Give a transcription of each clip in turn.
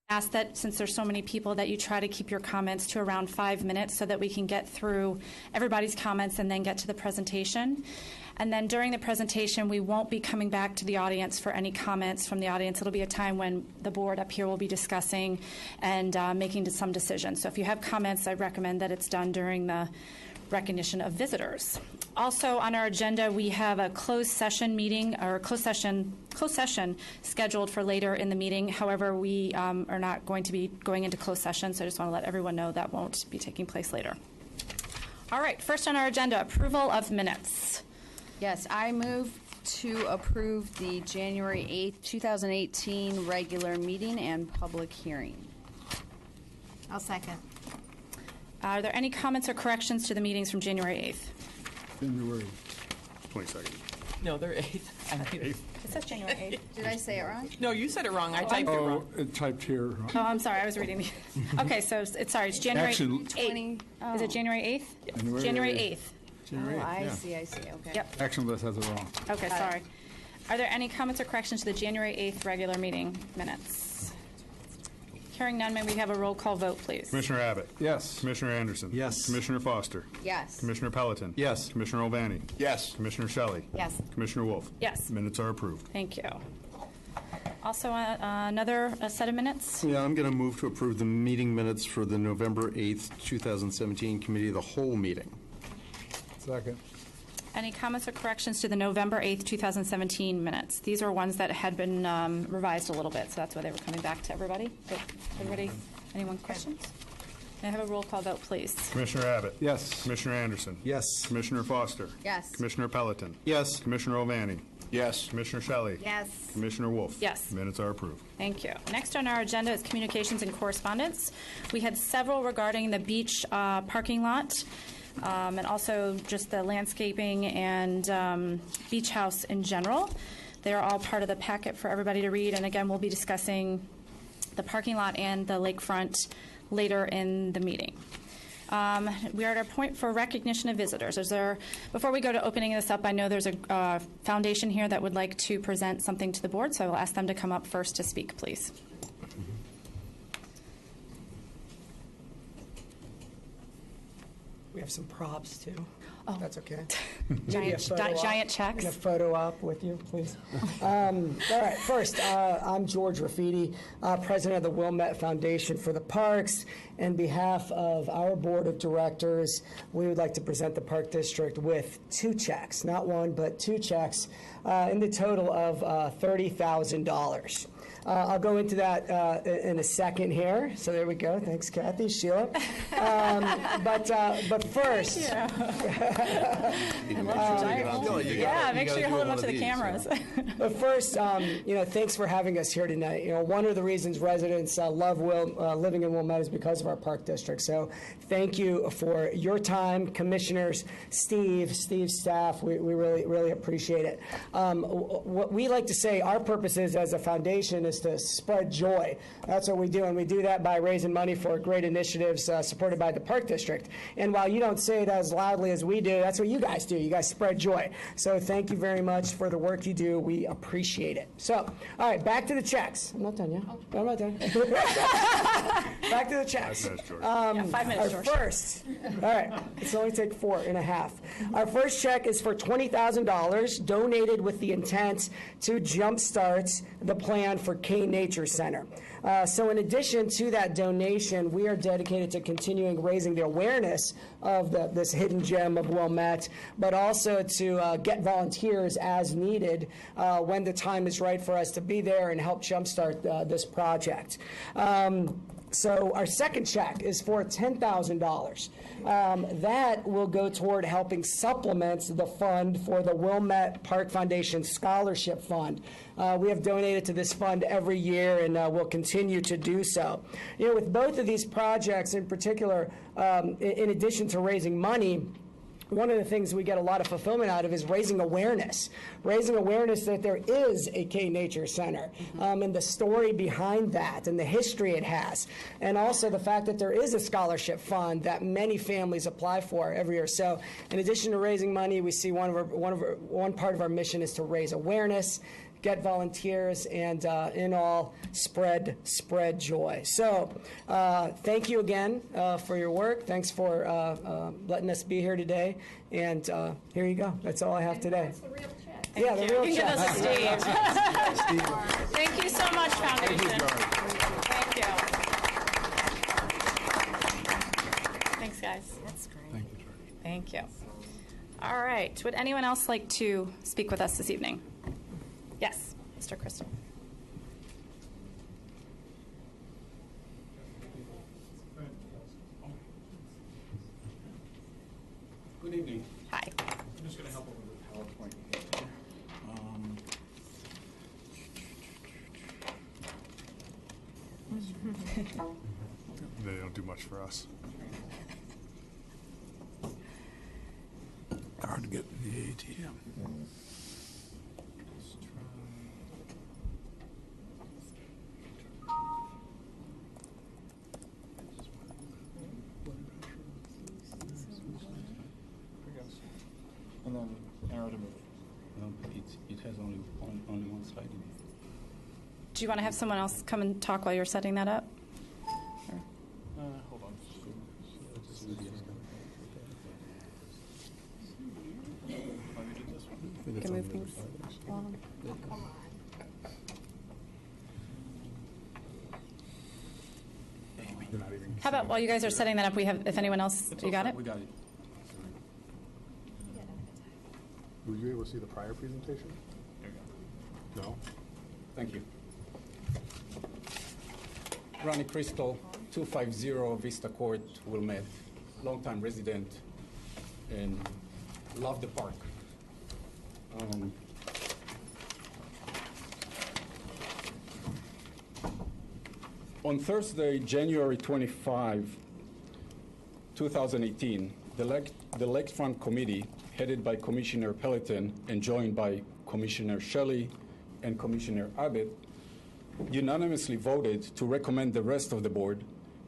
Ask that since there's so many people that you try to keep your comments to around 5 minutes so that we can get through everybody's comments and then get to the presentation. And then during the presentation, we won't be coming back to the audience for any comments from the audience. It'll be a time when the board up here will be discussing and making some decisions. So if you have comments, I recommend that it's done during the recognition of visitors. Also on our agenda, we have a closed session meeting, or closed session scheduled for later in the meeting. However, we are not going to be going into closed session, so I just want to let everyone know that won't be taking place later. All right, first on our agenda, approval of minutes. Yes, I move to approve the January 8th, 2018 regular meeting and public hearing. I'll second. Are there any comments or corrections to the meetings from January 8th? January 22nd. No, they're 8th. I think. It says January 8th. Did I say it wrong? No, you said it wrong. I typed it wrong. Oh, it typed here. Oh, I'm sorry, I was reading the, okay, so it's January Actually- 8th. Is it January 8th? January 8th. January Oh, 8th, I yeah. see, okay. Yep. Action list has it wrong. Okay, sorry. Are there any comments or corrections to the January 8th regular meeting minutes? Hearing none, may we have a roll call vote, please? Commissioner Abbott? Yes. Commissioner Anderson? Yes. Commissioner Foster? Yes. Commissioner Pelletin? Yes. Commissioner O'Vanney? Yes. Commissioner Shelley? Yes. Commissioner Wolf? Yes. Minutes are approved. Thank you. Also, another set of minutes? Yeah, I'm going to move to approve the meeting minutes for the November 8th, 2017 Committee of the Whole meeting. Second. Any comments or corrections to the November 8th, 2017 minutes? These are ones that had been revised a little bit, so that's why they were coming back to everybody. But everybody, anyone questions? May I have a roll call vote, please? Commissioner Abbott? Yes. Commissioner Anderson? Yes. Commissioner Foster? Yes. Commissioner Pelletin? Yes. Commissioner O'Vanney? Yes. Commissioner Shelley? Yes. Commissioner Wolf? Yes. Minutes are approved. Thank you. Next on our agenda is communications and correspondence. We had several regarding the beach parking lot. And also just the landscaping and beach house in general. They are all part of the packet for everybody to read. And again, we'll be discussing the parking lot and the lakefront later in the meeting. We are at our point for recognition of visitors. Before we go to opening this up, I know there's a foundation here that would like to present something to the board, so I will ask them to come up first to speak, please. We have some props, too. Oh. That's okay. Giant checks. And a photo op with you, please. All right, first, I'm George Raffiti, president of the Wilmette Foundation for the Parks. On behalf of our board of directors, we would like to present the Park District with 2 checks, not one, but 2 checks, in the total of $30,000. I'll go into that in a second here. So there we go. Thanks, Kathy. Sheila. But first, Yeah, make sure you hold them up to the cameras. But first, thanks for having us here tonight. One of the reasons residents love living in Wilmette is because of our park district. So thank you for your time, commissioners, Steve's staff. We really appreciate it. What we like to say, our purpose is as a foundation is to spread joy. That's what we do, and we do that by raising money for great initiatives supported by the park district. And while you don't say it as loudly as we do, that's what you guys do. You guys spread joy. So thank you very much for the work you do. We appreciate it. So, all right, back to the checks. I'm not done yet. I'm not done. Back to the checks. 5 minutes, Our George. first, all right, it's only take 4.5. Our first check is for $20,000 donated with the intent to jumpstart the plan for Kane Nature Center. So in addition to that donation, we are dedicated to continuing raising the awareness of this hidden gem of Wilmette, but also to get volunteers as needed when the time is right for us to be there and help jumpstart this project. So our second check is for $10,000. That will go toward helping supplement the fund for the Wilmette Park Foundation Scholarship Fund. We have donated to this fund every year and will continue to do so. With both of these projects in particular, in addition to raising money, one of the things we get a lot of fulfillment out of is raising awareness that there is a Kane Nature Center, and the story behind that and the history it has, and also the fact that there is a scholarship fund that many families apply for every year. So in addition to raising money, we see one part of our mission is to raise awareness, get volunteers, and in all, spread joy. So thank you again for your work. Thanks for letting us be here today. And here you go. That's all I have today. Yeah, the real You can give check. us a Steve. Thank you so much, Foundation. Thank you. Thanks, guys. That's great. Thank you, George. Thank you. All right. Would anyone else like to speak with us this evening? Yes, Mr. Crystal. Good evening. Hi. I'm just going to help with the PowerPoint. They don't do much for us. Hard to get to the ATM. And then arrow to move it. It has only one slide in it. Do you want to have someone else come and talk while you're setting that up? Hold on. You can move things along. You're not even. How about while you guys are setting that up, we have, if anyone else, you got it? We got it. Were you able to see the prior presentation? No? Thank you. Ronnie Crystal, 250 Vista Court, Wilmette, longtime resident, and love the park. On Thursday, January 25, 2018, the Lakefront Committee, headed by Commissioner Pelleton and joined by Commissioner Shelley and Commissioner Abbott, unanimously voted to recommend the rest of the board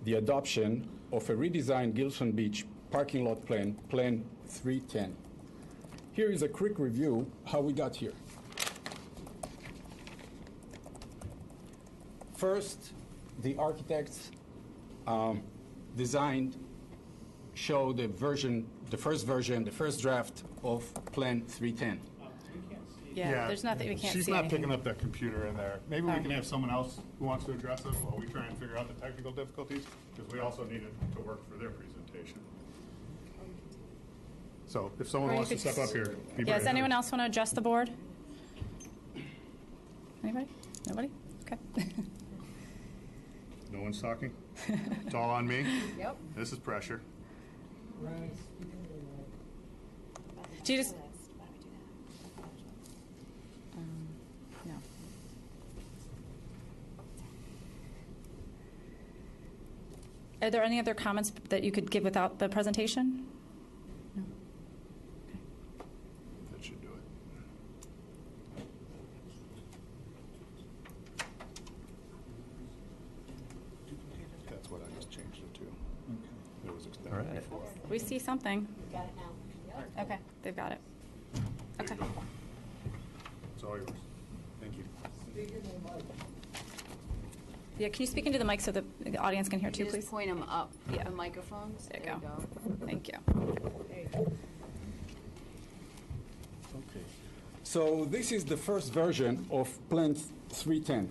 the adoption of a redesigned Gilson Beach parking lot plan, Plan 310. Here is a quick review how we got here. First, the architects designed, show the first draft of Plan 310. Yeah, there's nothing, we can't see She's not anything. picking up that computer in there. Maybe we Oh. can have someone else who wants to address it while we try and figure out the technical difficulties, because we also need it to work for their presentation. So if someone Or you wants to could step up here. be Yeah, brave. does anyone else want to address the board? Anybody? Nobody? Okay. No one's talking? It's all on me? Yep. This is pressure. Do you just? No. Are there any other comments that you could give without the presentation? No. That should do it. That's what I just changed it to. It was extended All right. before. We see something. Got it now. Okay, they've got it. Okay. It's all yours. Thank you. Yeah, can you speak into the mic so the audience can hear too, You please? just point them up, Yeah. the microphones. There you go. Thank you. Okay. So this is the first version of Plan 310.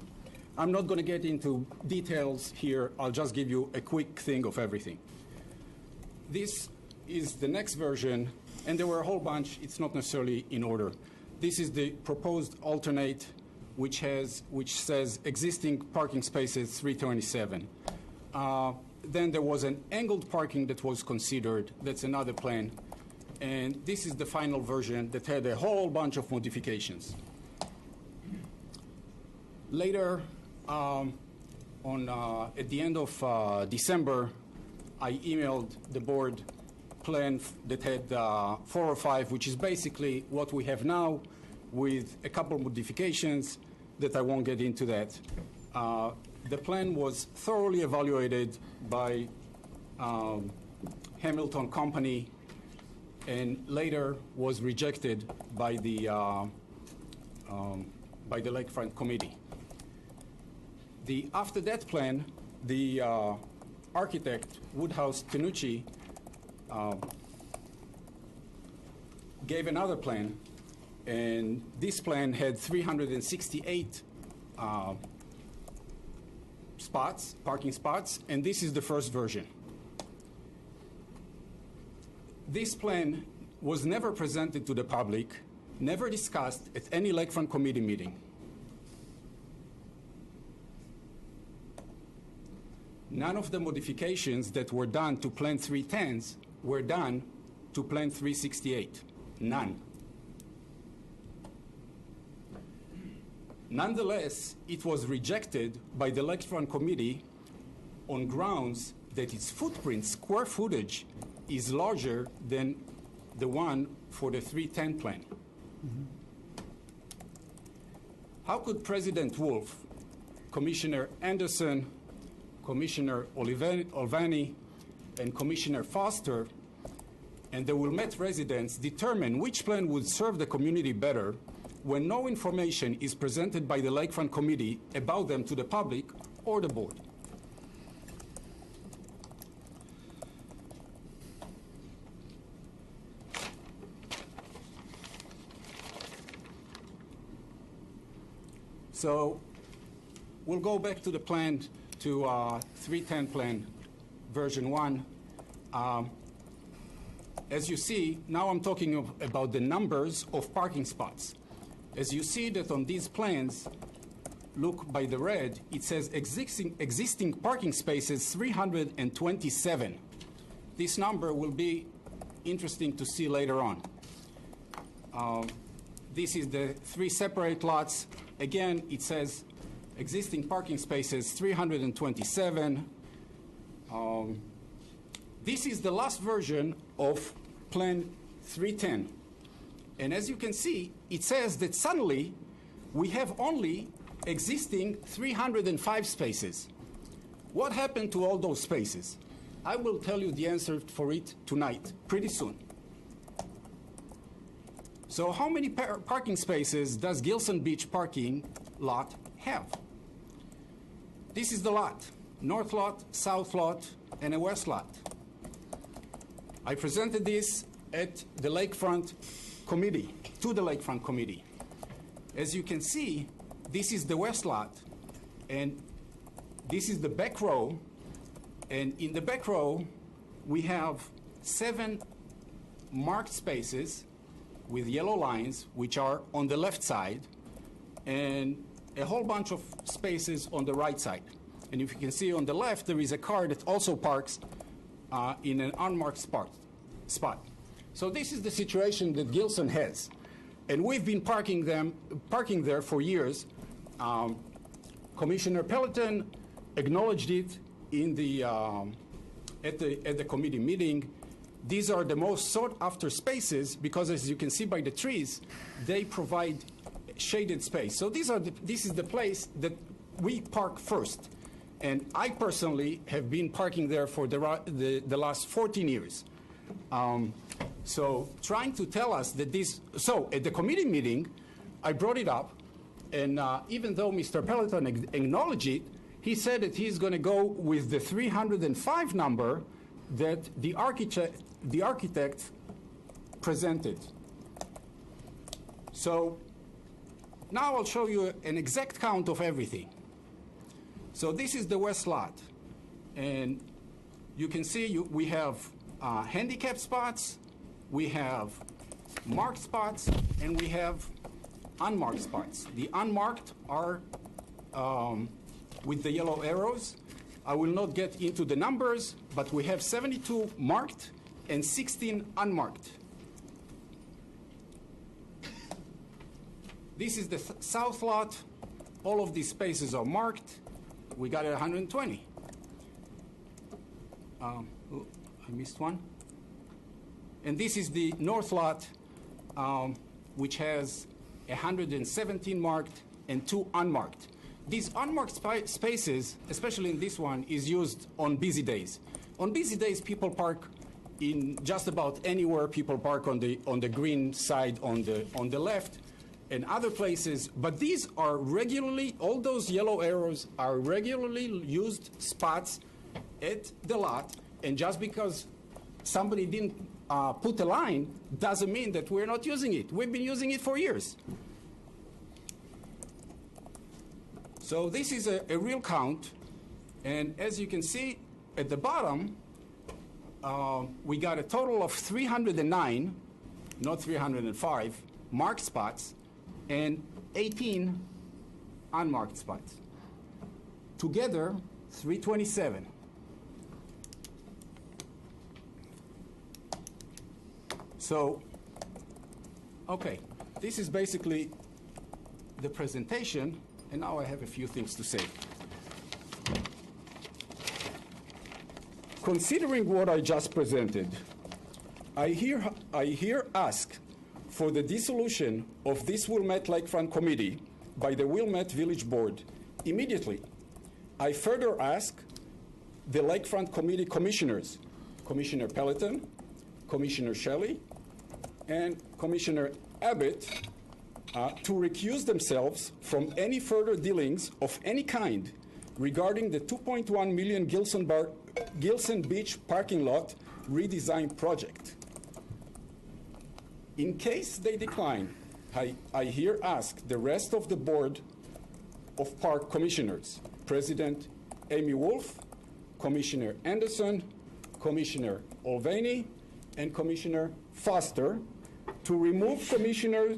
I'm not going to get into details here. I'll just give you a quick thing of everything. This is the next version, and there were a whole bunch. It's not necessarily in order. This is the proposed alternate, which says existing parking spaces 327. Then there was an angled parking that was considered. That's another plan. And this is the final version that had a whole bunch of modifications. Later, at the end of December, I emailed the board plan that had 405, which is basically what we have now, with a couple of modifications that I won't get into that. The plan was thoroughly evaluated by Hamilton Company and later was rejected by the by the Lakefront Committee. After that plan, the architect, Woodhouse Tenucci, gave another plan, and this plan had 368 parking spots, and this is the first version. This plan was never presented to the public, never discussed at any Lakefront Committee meeting. None of the modifications that were done to Plan 310s were done to Plan 368. None. Nonetheless, it was rejected by the Lakefront Committee on grounds that its footprint, square footage, is larger than the one for the 310 plan. How could President Wolf, Commissioner Anderson, Commissioner Olvani, and Commissioner Foster, and the Wilmette residents determine which plan would serve the community better when no information is presented by the Lakefront Committee about them to the public or the board? So we'll go back to the plan, to 310 plan, version 1. As you see, now I'm talking about the numbers of parking spots. As you see that on these plans, look by the red, it says existing parking spaces 327. This number will be interesting to see later on. This is the 3 separate lots. Again, it says existing parking spaces 327. This is the last version of Plan 310. And as you can see, it says that suddenly we have only existing 305 spaces. What happened to all those spaces? I will tell you the answer for it tonight, pretty soon. So how many parking spaces does Gilson Beach parking lot have? This is the lot, north lot, south lot, and a west lot. I presented this at the Lakefront Committee, to the Lakefront Committee. As you can see, this is the west lot, and this is the back row, and in the back row, we have 7 marked spaces with yellow lines, which are on the left side, and a whole bunch of spaces on the right side. And if you can see on the left, there is a car that also parks in an unmarked spot. So this is the situation that Gilson has. And we've been parking there for years. Commissioner Pelleton acknowledged it in at the committee meeting. These are the most sought-after spaces because, as you can see by the trees, they provide shaded space. So this is the place that we park first. And I personally have been parking there for the last 14 years. So trying to tell us that so at the committee meeting, I brought it up, and even though Mr. Pelleton acknowledged it, he said that he's going to go with the 305 number that the architect presented. So now I'll show you an exact count of everything. So this is the west lot, and you can see we have handicap spots, we have marked spots, and we have unmarked spots. The unmarked are with the yellow arrows. I will not get into the numbers, but we have 72 marked and 16 unmarked. This is the south lot. All of these spaces are marked. We got 120. I missed one. And this is the north lot, which has 117 marked and 2 unmarked. These unmarked spaces, especially in this one, is used on busy days. On busy days, people park in just about anywhere. People park on the green side on the left, and other places, but these are regularly, all those yellow arrows are regularly used spots at the lot, and just because somebody didn't put a line doesn't mean that we're not using it. We've been using it for years. So this is a real count, and as you can see at the bottom, we got a total of 309, not 305, marked spots, and 18 unmarked spots. Together, 327. So, okay, this is basically the presentation, and now I have a few things to say. Considering what I just presented, I here ask for the dissolution of this Wilmette Lakefront Committee by the Wilmette Village Board immediately. I further ask the Lakefront Committee commissioners, Commissioner Pelleton, Commissioner Shelley, and Commissioner Abbott, to recuse themselves from any further dealings of any kind regarding the $2.1 million Gilson Beach parking lot redesign project. In case they decline, I here ask the rest of the Board of Park Commissioners, President Amy Wolf, Commissioner Anderson, Commissioner Olveni, and Commissioner Foster, to remove Commissioner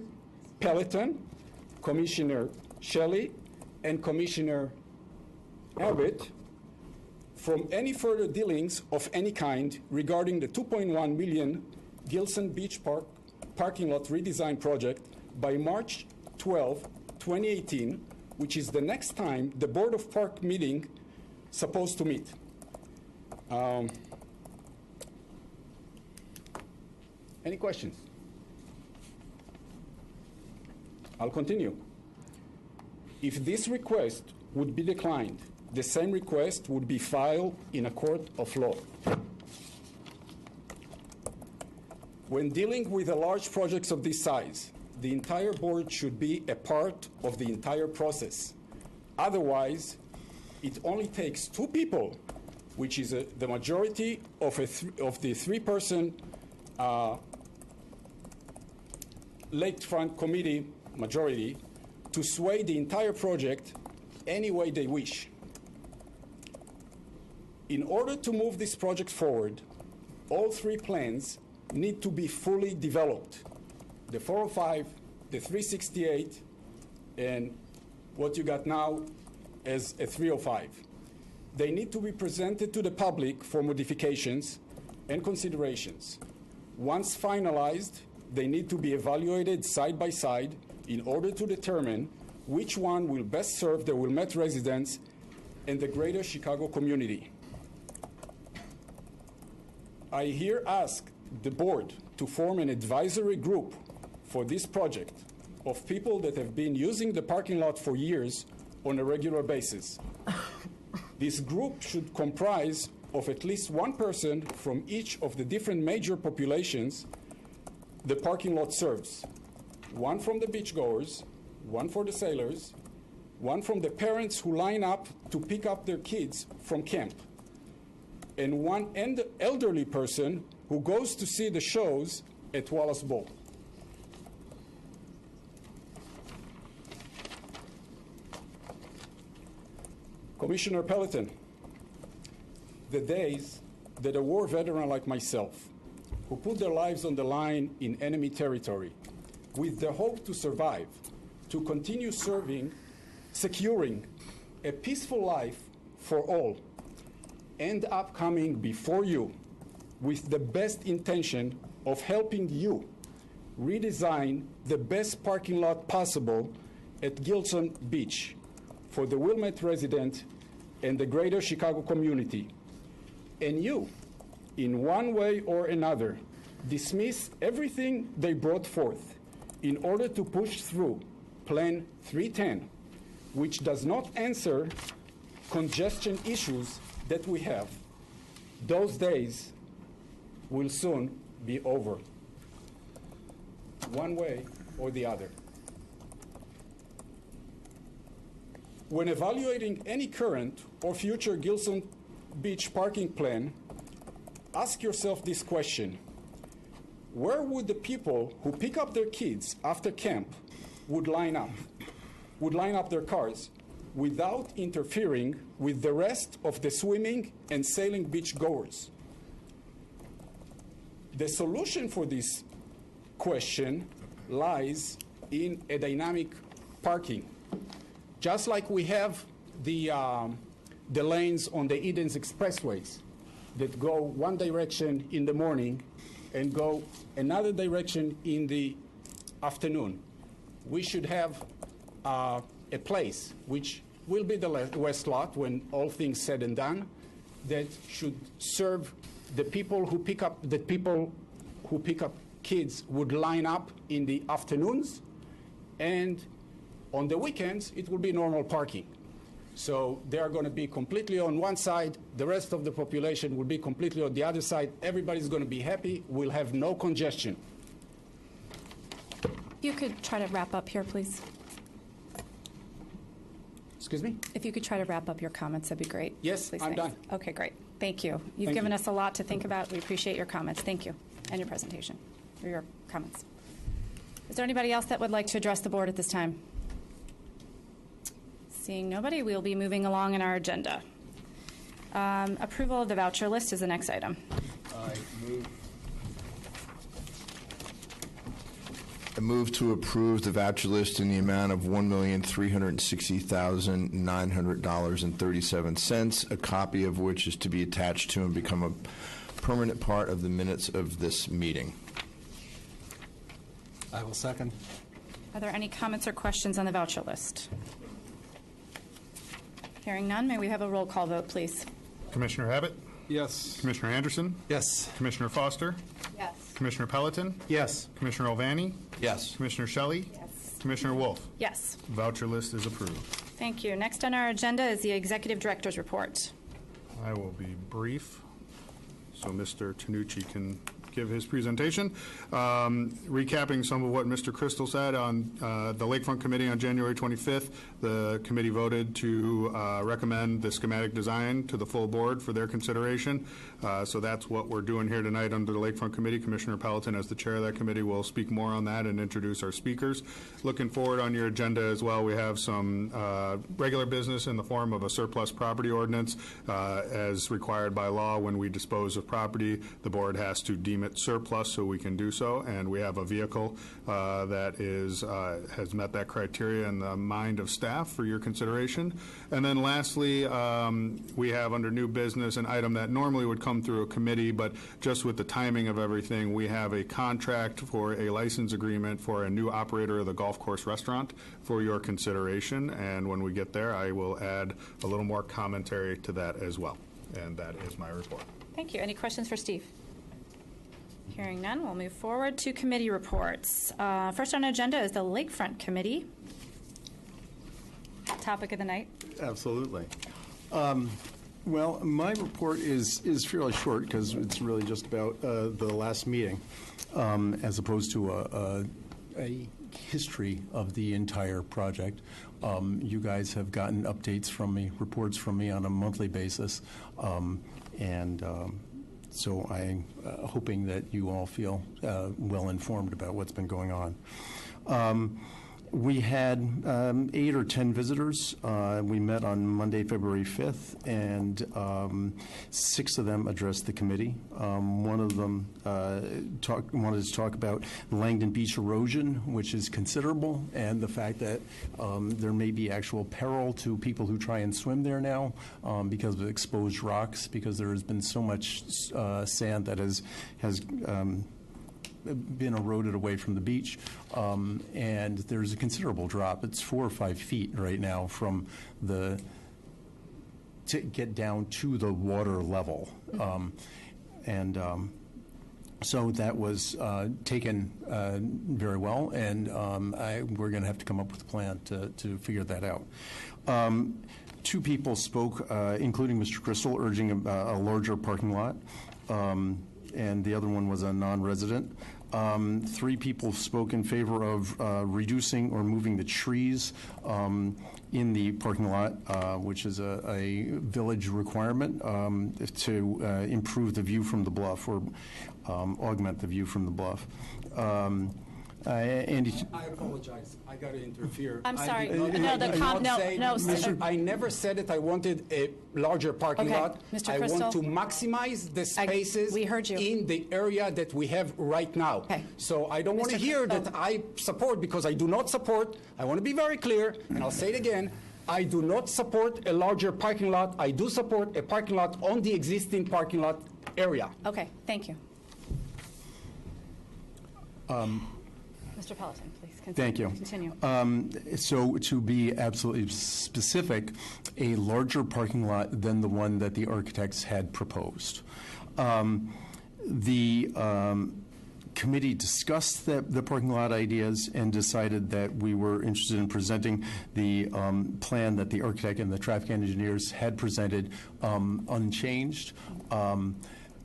Pelleton, Commissioner Shelley, and Commissioner Abbott from any further dealings of any kind regarding the $2.1 million Gilson Beach parking lot redesign project by March 12, 2018, which is the next time the Board of Park meeting supposed to meet. Any questions? I'll continue. If this request would be declined, the same request would be filed in a court of law. When dealing with a large projects of this size, the entire board should be a part of the entire process. Otherwise, it only takes two people, which is the majority of the three-person Lakefront Committee majority, to sway the entire project any way they wish. In order to move this project forward, all three plans need to be fully developed. The 405, the 368, and what you got now as a 305. They need to be presented to the public for modifications and considerations. Once finalized, they need to be evaluated side by side in order to determine which one will best serve the Wilmette residents and the greater Chicago community. I here ask the board to form an advisory group for this project of people that have been using the parking lot for years on a regular basis. This group should comprise of at least one person from each of the different major populations the parking lot serves. One from the beachgoers, one for the sailors, one from the parents who line up to pick up their kids from camp, and one elderly person who goes to see the shows at Wallace Bowl. Commissioner Pelleton, the days that a war veteran like myself, who put their lives on the line in enemy territory, with the hope to survive, to continue securing a peaceful life for all, end up coming before you with the best intention of helping you redesign the best parking lot possible at Gilson Beach for the Wilmette resident and the greater Chicago community. And you, in one way or another, dismiss everything they brought forth in order to push through Plan 310, which does not answer congestion issues that we have. Those days will soon be over, one way or the other. when evaluating any current or future Gilson Beach parking plan, ask yourself this question: where would the people who pick up their kids after camp would line up their cars without interfering with the rest of the swimming and sailing beach goers? The solution for this question lies in a dynamic parking. Just like we have the lanes on the Eden's expressways that go one direction in the morning and go another direction in the afternoon. We should have a place, which will be the west lot when all things said and done, that should serve the people who pick up kids would line up in the afternoons, and on the weekends it will be normal parking. So they are going to be completely on one side, the rest of the population will be completely on the other side. Everybody's going to be happy. We'll have no congestion. You could try to wrap up here, please. Excuse me? If you could try to wrap up your comments, that'd be great. Yes, Please, I'm thanks. done. Okay, great. Thank you. You've Thank given you. us a lot to think about. We appreciate your comments. Thank you, and your presentation, or your comments. Is there anybody else that would like to address the board at this time? Seeing nobody, we'll be moving along in our agenda. Approval of the voucher list is the next item. I move to approve the voucher list in the amount of $1,360,900.37, a copy of which is to be attached to and become a permanent part of the minutes of this meeting. I will second. Are there any comments or questions on the voucher list? Hearing none, may we have a roll call vote, please? Commissioner Abbott? Yes. Commissioner Anderson? Yes. Commissioner Foster? Yes. Commissioner Pelletin? Yes. Commissioner Ovani? Yes. Commissioner Shelley? Yes. Commissioner Wolf? Yes. Voucher list is approved. Thank you. Next on our agenda is the Executive Director's Report. I will be brief, so Mr. Tanucci can give his presentation. Recapping some of what Mr. Crystal said on the Lakefront Committee on January 25th, the committee voted to recommend the schematic design to the full board for their consideration. So that's what we're doing here tonight under the Lakefront Committee. Commissioner Pelletin, as the chair of that committee, will speak more on that and introduce our speakers. Looking forward on your agenda as well, we have some regular business in the form of a surplus property ordinance. As required by law, when we dispose of property, the board has to deem it surplus so we can do so, and we have a vehicle that has met that criteria in the mind of staff for your consideration. And then lastly, we have under new business an item that normally would come through a committee, but just with the timing of everything, we have a contract for a license agreement for a new operator of the golf course restaurant for your consideration, and when we get there, I will add a little more commentary to that as well. And that is my report. Thank you. Any questions for Steve? Hearing none, we'll move forward to committee reports. First on the agenda is the Lakefront Committee. Topic of the night. Absolutely. Well, my report is fairly short because it's really just about the last meeting, as opposed to a history of the entire project. You guys have gotten updates from me, reports from me on a monthly basis, so I'm hoping that you all feel well informed about what's been going on. We had 8 or 10 visitors. We met on Monday, February 5th, and 6 of them addressed the committee. One of them wanted to talk about Langdon Beach erosion, which is considerable, and the fact that there may be actual peril to people who try and swim there now because of exposed rocks, because there has been so much sand that has been eroded away from the beach, and there's a considerable drop. It's 4 or 5 feet right now from to get down to the water level, so that was taken very well, and we're going to have to come up with a plan to figure that out. 2 people spoke, including Mr. Crystal, urging a larger parking lot. And the other one was a non-resident. 3 people spoke in favor of reducing or moving the trees in the parking lot, which is a village requirement to improve the view from the bluff or augment the view from the bluff. Andy? I apologize. I got to interfere. I'm sorry. I did No, not- the I did com- not no, say- no, sir. I never said that I wanted a larger parking Okay, lot. Mr. I want Crystal. to maximize the spaces we heard you. in the area that we have right now. Okay. So I don't want to Mr. hear Crystal. that I support, because I do not support. I want to be very clear, and I'll say it again. I do not support a larger parking lot. I do support a parking lot on the existing parking lot area. Okay, thank you. Mr. Peloton, please continue. Thank you. Continue. So to be absolutely specific, a larger parking lot than the one that the architects had proposed. The committee discussed the parking lot ideas and decided that we were interested in presenting the plan that the architect and the traffic engineers had presented unchanged.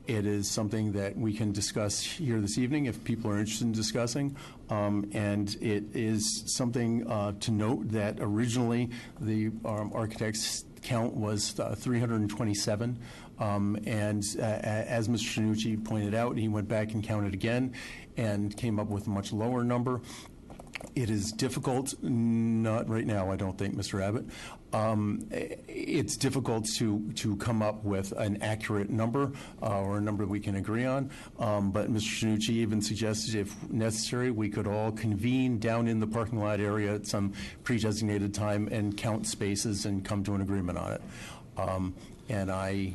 It is something that we can discuss here this evening if people are interested in discussing. And it is something to note that originally the architect's count was 327. And as Mr. Tanucci pointed out, he went back and counted again and came up with a much lower number. It is difficult, not right now, I don't think, Mr. Abbott. It's difficult to come up with an accurate number or a number we can agree on. But Mr. Tanucci even suggested, if necessary, we could all convene down in the parking lot area at some pre-designated time and count spaces and come to an agreement on it. And I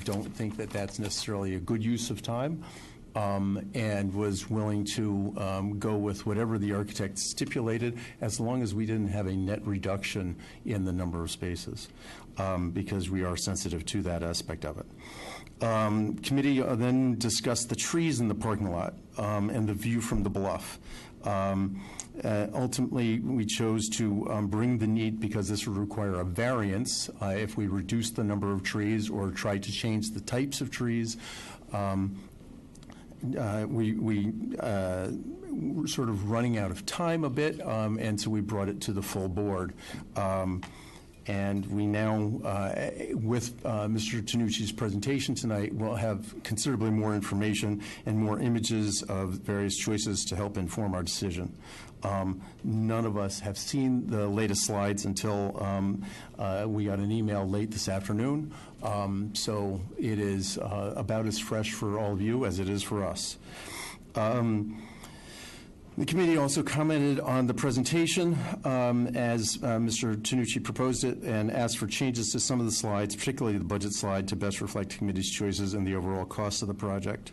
don't think that that's necessarily a good use of time. And was willing to go with whatever the architect stipulated, as long as we didn't have a net reduction in the number of spaces, because we are sensitive to that aspect of it. Committee then discussed the trees in the parking lot and the view from the bluff. Ultimately, we chose to bring the need, because this would require a variance if we reduced the number of trees or tried to change the types of trees. We were sort of running out of time a bit, and so we brought it to the full board. And we now, with Mr. Tanucci's presentation tonight, will have considerably more information and more images of various choices to help inform our decision. None of us have seen the latest slides until we got an email late this afternoon. So it is about as fresh for all of you as it is for us. The committee also commented on the presentation as Mr. Tanucci proposed it, and asked for changes to some of the slides, particularly the budget slide, to best reflect the committee's choices and the overall cost of the project.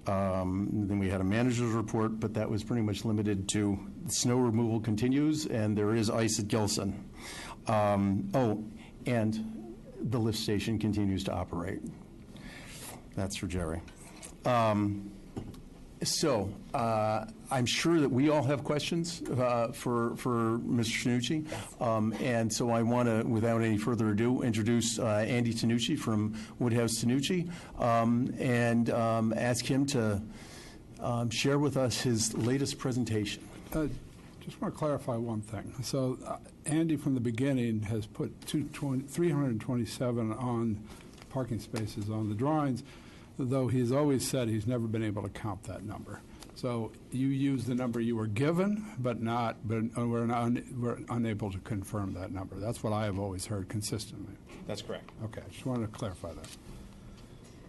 Then we had a manager's report, but that was pretty much limited to snow removal continues, and there is ice at Gilson. And the lift station continues to operate. That's for Jerry. So I'm sure that we all have questions for Mr. Tanucci. And so I want to, without any further ado, introduce Andy Tanucci from Woodhouse Tanucci and ask him to share with us his latest presentation. Just want to clarify one thing. So Andy, from the beginning, has put 327 on parking spaces on the drawings, though he's always said he's never been able to count that number. So you used the number you were given, but we're unable to confirm that number. That's what I have always heard consistently. That's correct. Okay, I just wanted to clarify that.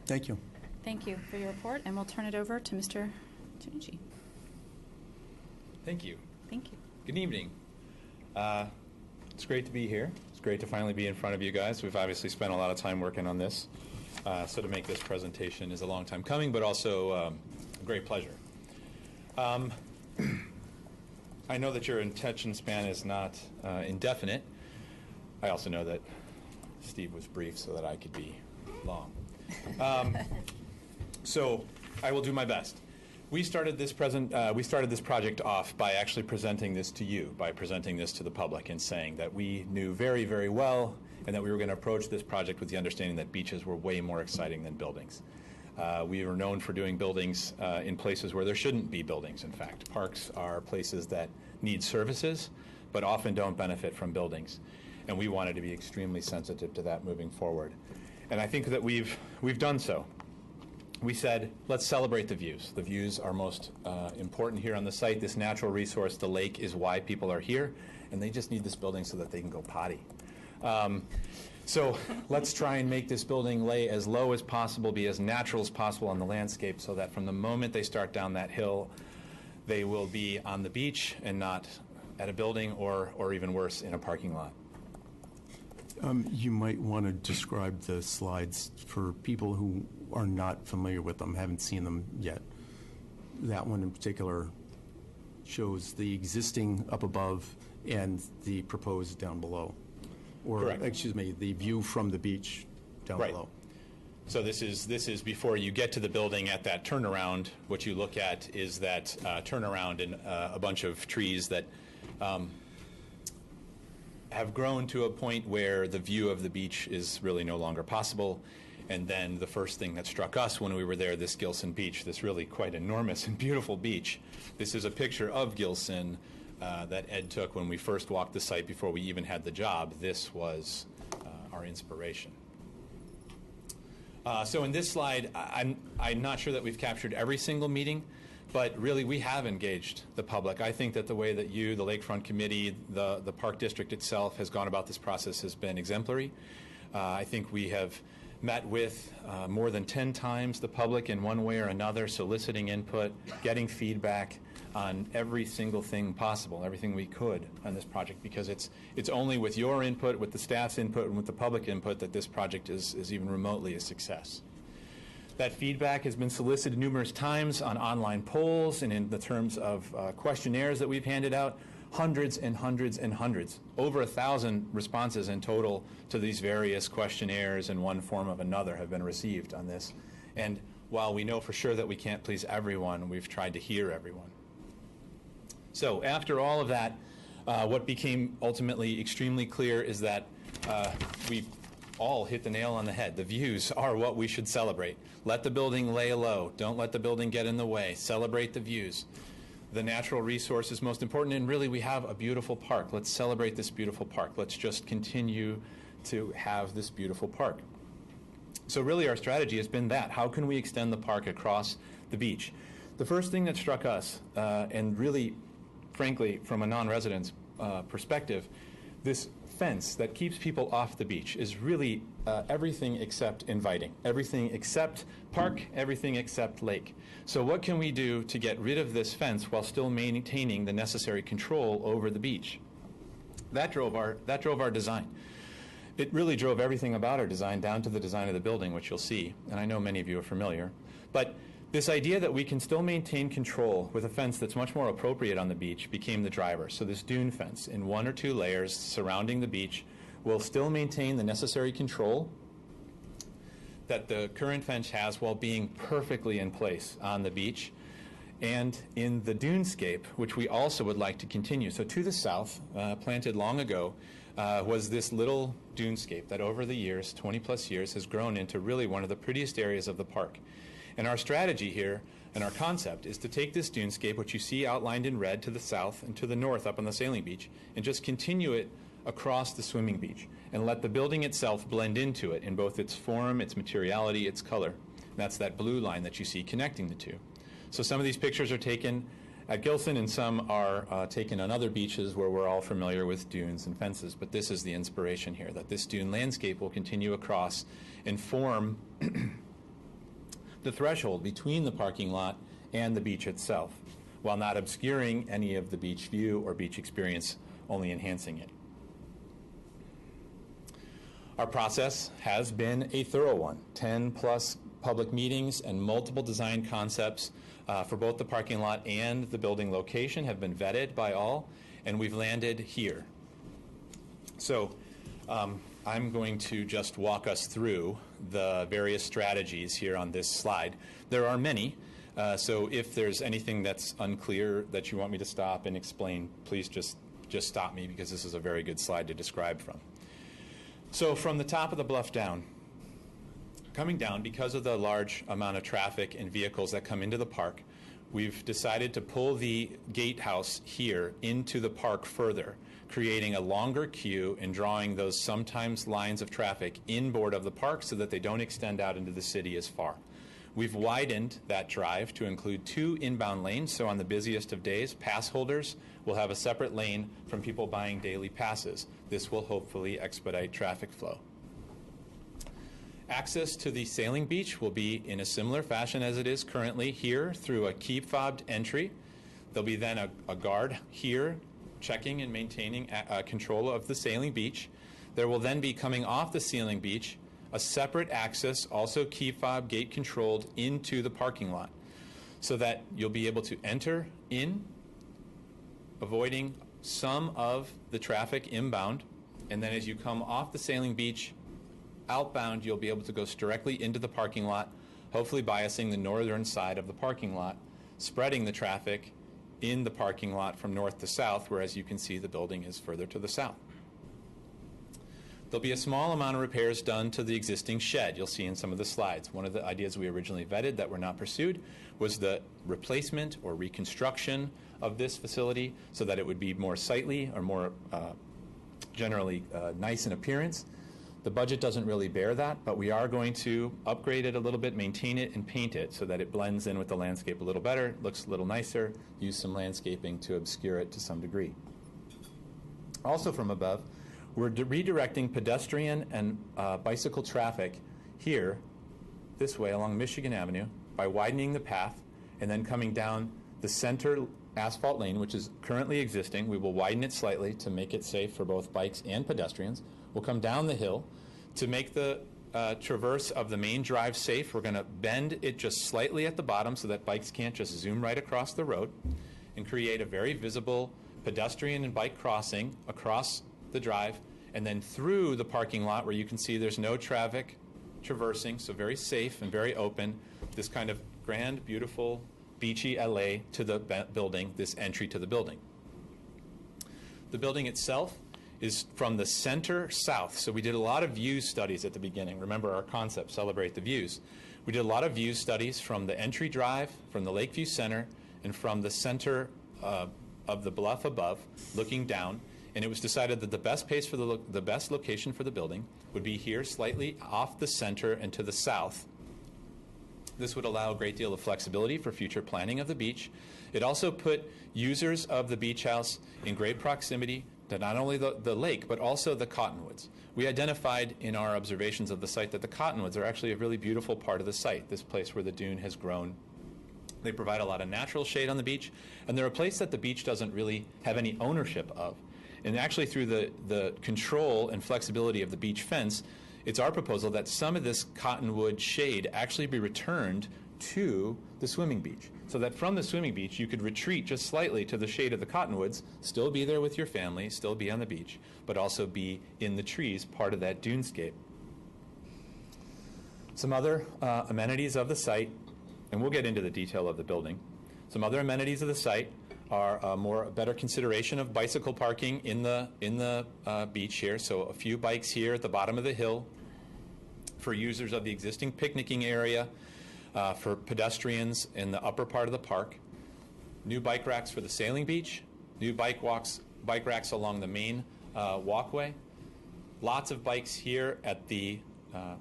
Thank you. Thank you for your report, and we'll turn it over to Mr. Tanucci. Thank you. Thank you. Good evening. It's great to be here. It's great to finally be in front of you guys. We've obviously spent a lot of time working on this. So to make this presentation is a long time coming, but also a great pleasure. I know that your attention span is not indefinite. I also know that Steve was brief so that I could be long. So I will do my best. We started this project off by actually presenting this to you, by presenting this to the public and saying that we knew very, very well and that we were going to approach this project with the understanding that beaches were way more exciting than buildings. We are known for doing buildings in places where there shouldn't be buildings, in fact. Parks are places that need services, but often don't benefit from buildings. And we wanted to be extremely sensitive to that moving forward. And I think that we've done so. We said, let's celebrate the views. The views are most important here on the site. This natural resource, the lake, is why people are here, and they just need this building so that they can go potty. So let's try and make this building lay as low as possible, be as natural as possible on the landscape, so that from the moment they start down that hill, they will be on the beach and not at a building or even worse, in a parking lot. You might want to describe the slides for people who are not familiar with them, haven't seen them yet. That one in particular shows the existing up above and the proposed down below. Or, Correct. excuse me, the view from the beach down Right. below. So this is before you get to the building at that turnaround. What you look at is that turnaround and a bunch of trees that have grown to a point where the view of the beach is really no longer possible. And then the first thing that struck us when we were there, this Gilson Beach, this really quite enormous and beautiful beach. This is a picture of Gilson that Ed took when we first walked the site before we even had the job. This was our inspiration. So in this slide, I'm not sure that we've captured every single meeting, but really we have engaged the public. I think that the way that you, the Lakefront Committee, the Park District itself has gone about this process has been exemplary. I think we have met with more than 10 times the public in one way or another, soliciting input, getting feedback on every single thing possible, everything we could on this project, because it's only with your input, with the staff's input, and with the public input that this project is even remotely a success. That feedback has been solicited numerous times on online polls and in the terms of questionnaires that we've handed out. Hundreds and hundreds and hundreds, over 1,000 responses in total to these various questionnaires in one form or another have been received on this. And while we know for sure that we can't please everyone, we've tried to hear everyone. So after all of that, what became ultimately extremely clear is that we all hit the nail on the head. The views are what we should celebrate. Let the building lay low. Don't let the building get in the way. Celebrate the views. The natural resource is most important, and really we have a beautiful park. Let's celebrate this beautiful park. Let's just continue to have this beautiful park. So really our strategy has been that. How can we extend the park across the beach? The first thing that struck us, and really, frankly, from a non-resident's perspective, this fence that keeps people off the beach is really everything except inviting. Everything except park, everything except lake. So what can we do to get rid of this fence while still maintaining the necessary control over the beach? That drove our design. It really drove everything about our design down to the design of the building, which you'll see, and I know many of you are familiar. But this idea that we can still maintain control with a fence that's much more appropriate on the beach became the driver. So this dune fence in 1 or 2 layers surrounding the beach will still maintain the necessary control that the current fence has while being perfectly in place on the beach and in the dunescape, which we also would like to continue. So to the south, planted long ago, was this little dunescape that over the years, 20-plus years, has grown into really one of the prettiest areas of the park. And our strategy here and our concept is to take this dunescape, which you see outlined in red to the south and to the north up on the sailing beach, and just continue it across the swimming beach and let the building itself blend into it in both its form, its materiality, its color. And that's that blue line that you see connecting the two. So some of these pictures are taken at Gilson and some are taken on other beaches where we're all familiar with dunes and fences. But this is the inspiration here, that this dune landscape will continue across and form the threshold between the parking lot and the beach itself, while not obscuring any of the beach view or beach experience, only enhancing it. Our process has been a thorough one, 10-plus public meetings and multiple design concepts for both the parking lot and the building location have been vetted by all, and we've landed here. So I'm going to just walk us through the various strategies here on this slide. There are many, so if there's anything that's unclear that you want me to stop and explain, please just stop me, because this is a very good slide to describe from. So from the top of the bluff down, coming down, because of the large amount of traffic and vehicles that come into the park, we've decided to pull the gatehouse here into the park further, creating a longer queue and drawing those sometimes lines of traffic inboard of the park so that they don't extend out into the city as far. We've widened that drive to include 2 inbound lanes, so on the busiest of days, pass holders will have a separate lane from people buying daily passes. This will hopefully expedite traffic flow. Access to the sailing beach will be in a similar fashion as it is currently here through a key fobbed entry. There'll be then a guard here checking and maintaining control of the sailing beach. There will then be, coming off the sailing beach, a separate access, also key fob gate controlled, into the parking lot, so that you'll be able to enter in, avoiding some of the traffic inbound, and then as you come off the sailing beach outbound, you'll be able to go directly into the parking lot, hopefully biasing the northern side of the parking lot, spreading the traffic in the parking lot from north to south, whereas you can see the building is further to the south. There'll be a small amount of repairs done to the existing shed. You'll see in some of the slides. One of the ideas we originally vetted that were not pursued was the replacement or reconstruction of this facility so that it would be more sightly or more generally nice in appearance. The budget doesn't really bear that, but we are going to upgrade it a little bit, maintain it, and paint it so that it blends in with the landscape a little better, looks a little nicer, use some landscaping to obscure it to some degree. Also from above, we're redirecting pedestrian and bicycle traffic here, this way along Michigan Avenue, by widening the path and then coming down the center asphalt lane, which is currently existing. We will widen it slightly to make it safe for both bikes and pedestrians. We'll come down the hill to make the traverse of the main drive safe. We're going to bend it just slightly at the bottom so that bikes can't just zoom right across the road, and create a very visible pedestrian and bike crossing across the drive and then through the parking lot where you can see there's no traffic traversing, so very safe and very open. This kind of grand, beautiful, beachy LA to the building, this entry to the building. The building itself is from the center south. So we did a lot of view studies at the beginning. Remember our concept, celebrate the views. We did a lot of view studies from the entry drive, from the Lakeview Center, and from the center of the bluff above, looking down. And it was decided that the best place for the best location for the building would be here, slightly off the center and to the south. This would allow a great deal of flexibility for future planning of the beach. It also put users of the beach house in great proximity to not only the lake, but also the cottonwoods. We identified in our observations of the site that the cottonwoods are actually a really beautiful part of the site, this place where the dune has grown. They provide a lot of natural shade on the beach, and they're a place that the beach doesn't really have any ownership of. And actually through the control and flexibility of the beach fence, it's our proposal that some of this cottonwood shade actually be returned to the swimming beach, so that from the swimming beach you could retreat just slightly to the shade of the cottonwoods, still be there with your family, still be on the beach, but also be in the trees, part of that dunescape. Some other amenities of the site, and we'll get into the detail of the building. Some other amenities of the site are a better consideration of bicycle parking in the beach here. So a few bikes here at the bottom of the hill for users of the existing picnicking area, for pedestrians in the upper part of the park. New bike racks for the sailing beach, new bike racks along the main walkway. Lots of bikes here at the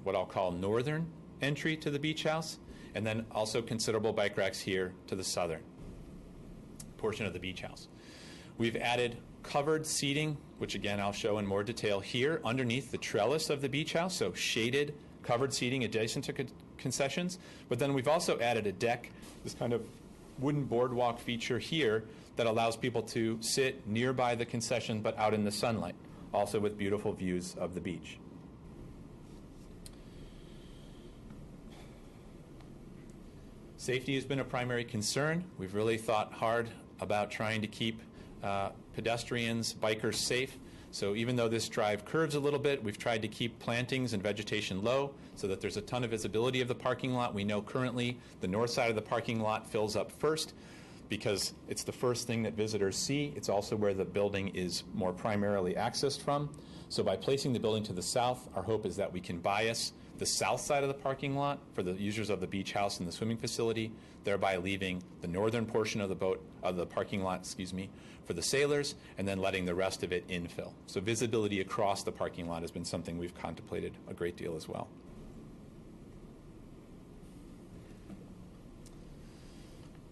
what I'll call northern entry to the beach house, and then also considerable bike racks here to the southern portion of the beach house. We've added covered seating, which again I'll show in more detail here underneath the trellis of the beach house, so shaded covered seating adjacent to concessions. But then we've also added a deck, this kind of wooden boardwalk feature here that allows people to sit nearby the concession but out in the sunlight, also with beautiful views of the beach. Safety has been a primary concern. We've really thought hard about trying to keep pedestrians, bikers safe. So even though this drive curves a little bit, we've tried to keep plantings and vegetation low so that there's a ton of visibility of the parking lot. We know currently the north side of the parking lot fills up first because it's the first thing that visitors see. It's also where the building is more primarily accessed from. So by placing the building to the south, our hope is that we can bias the south side of the parking lot for the users of the beach house and the swimming facility, thereby leaving the northern portion of the parking lot, for the sailors, and then letting the rest of it infill. So visibility across the parking lot has been something we've contemplated a great deal as well.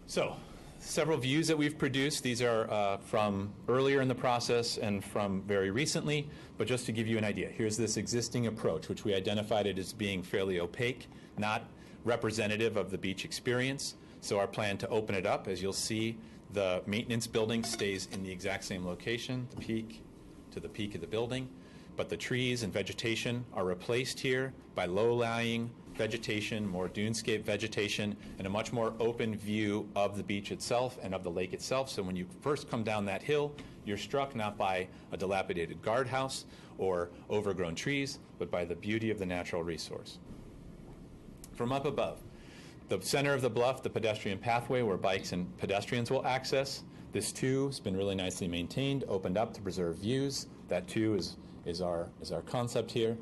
So, several views that we've produced. These are from earlier in the process and from very recently, but just to give you an idea, here's this existing approach, which we identified it as being fairly opaque, not representative of the beach experience. So our plan to open it up, as you'll see, the maintenance building stays in the exact same location, the peak to the peak of the building, but the trees and vegetation are replaced here by low-lying vegetation, more dunescape vegetation, and a much more open view of the beach itself and of the lake itself. So when you first come down that hill, you're struck not by a dilapidated guardhouse or overgrown trees, but by the beauty of the natural resource. From up above, the center of the bluff, the pedestrian pathway where bikes and pedestrians will access. This too has been really nicely maintained, opened up to preserve views. That too is our concept here.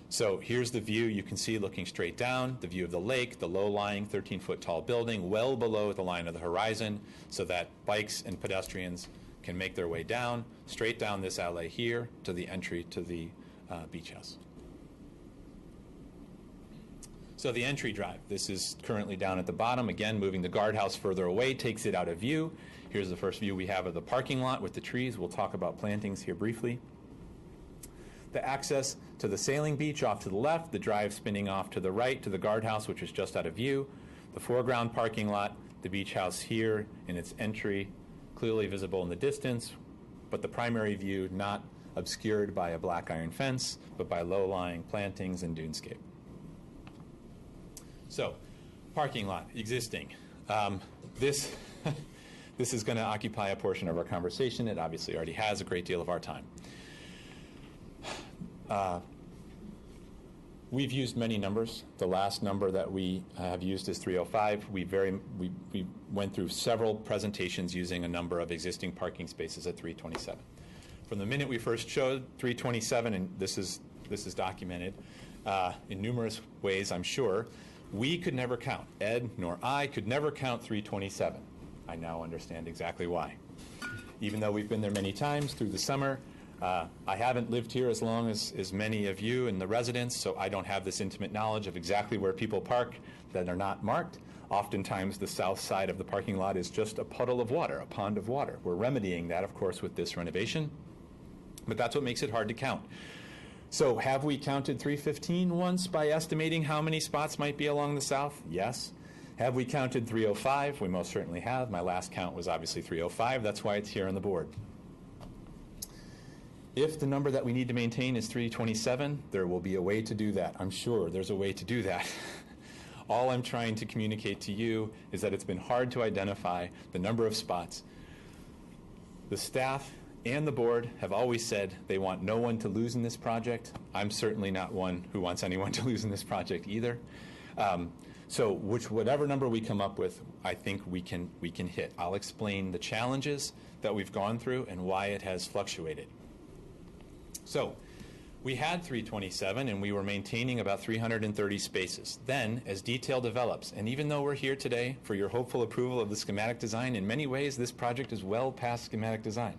So here's the view you can see looking straight down, the view of the lake, the low-lying 13-foot tall building well below the line of the horizon so that bikes and pedestrians can make their way down, straight down this alley here to the entry to the beach house. So the entry drive, this is currently down at the bottom. Again, moving the guardhouse further away takes it out of view. Here's the first view we have of the parking lot with the trees. We'll talk about plantings here briefly. The access to the sailing beach off to the left, the drive spinning off to the right to the guardhouse, which is just out of view. The foreground parking lot, the beach house here in its entry, clearly visible in the distance, but the primary view not obscured by a black iron fence, but by low-lying plantings and dunescape. So, parking lot, existing. This is going to occupy a portion of our conversation. It obviously already has a great deal of our time. We've used many numbers. The last number that we have used is 305. We went through several presentations using a number of existing parking spaces at 327. From the minute we first showed 327, and this is documented in numerous ways, I'm sure, we could never count. Ed nor I could never count 327. I now understand exactly why. Even though we've been there many times through the summer, I haven't lived here as long as many of you and the residents, so I don't have this intimate knowledge of exactly where people park that are not marked. Oftentimes, the south side of the parking lot is just a puddle of water, a pond of water. We're remedying that, of course, with this renovation, but that's what makes it hard to count. So have we counted 315 once by estimating how many spots might be along the south? Yes. Have we counted 305? We most certainly have. My last count was obviously 305. That's why it's here on the board. If the number that we need to maintain is 327, there will be a way to do that. I'm sure there's a way to do that. All I'm trying to communicate to you is that it's been hard to identify the number of spots. The staff and the board have always said they want no one to lose in this project. I'm certainly not one who wants anyone to lose in this project either. So whatever number we come up with, I think we can hit. I'll explain the challenges that we've gone through and why it has fluctuated. So we had 327, and we were maintaining about 330 spaces. Then, as detail develops, and even though we're here today for your hopeful approval of the schematic design, in many ways this project is well past schematic design.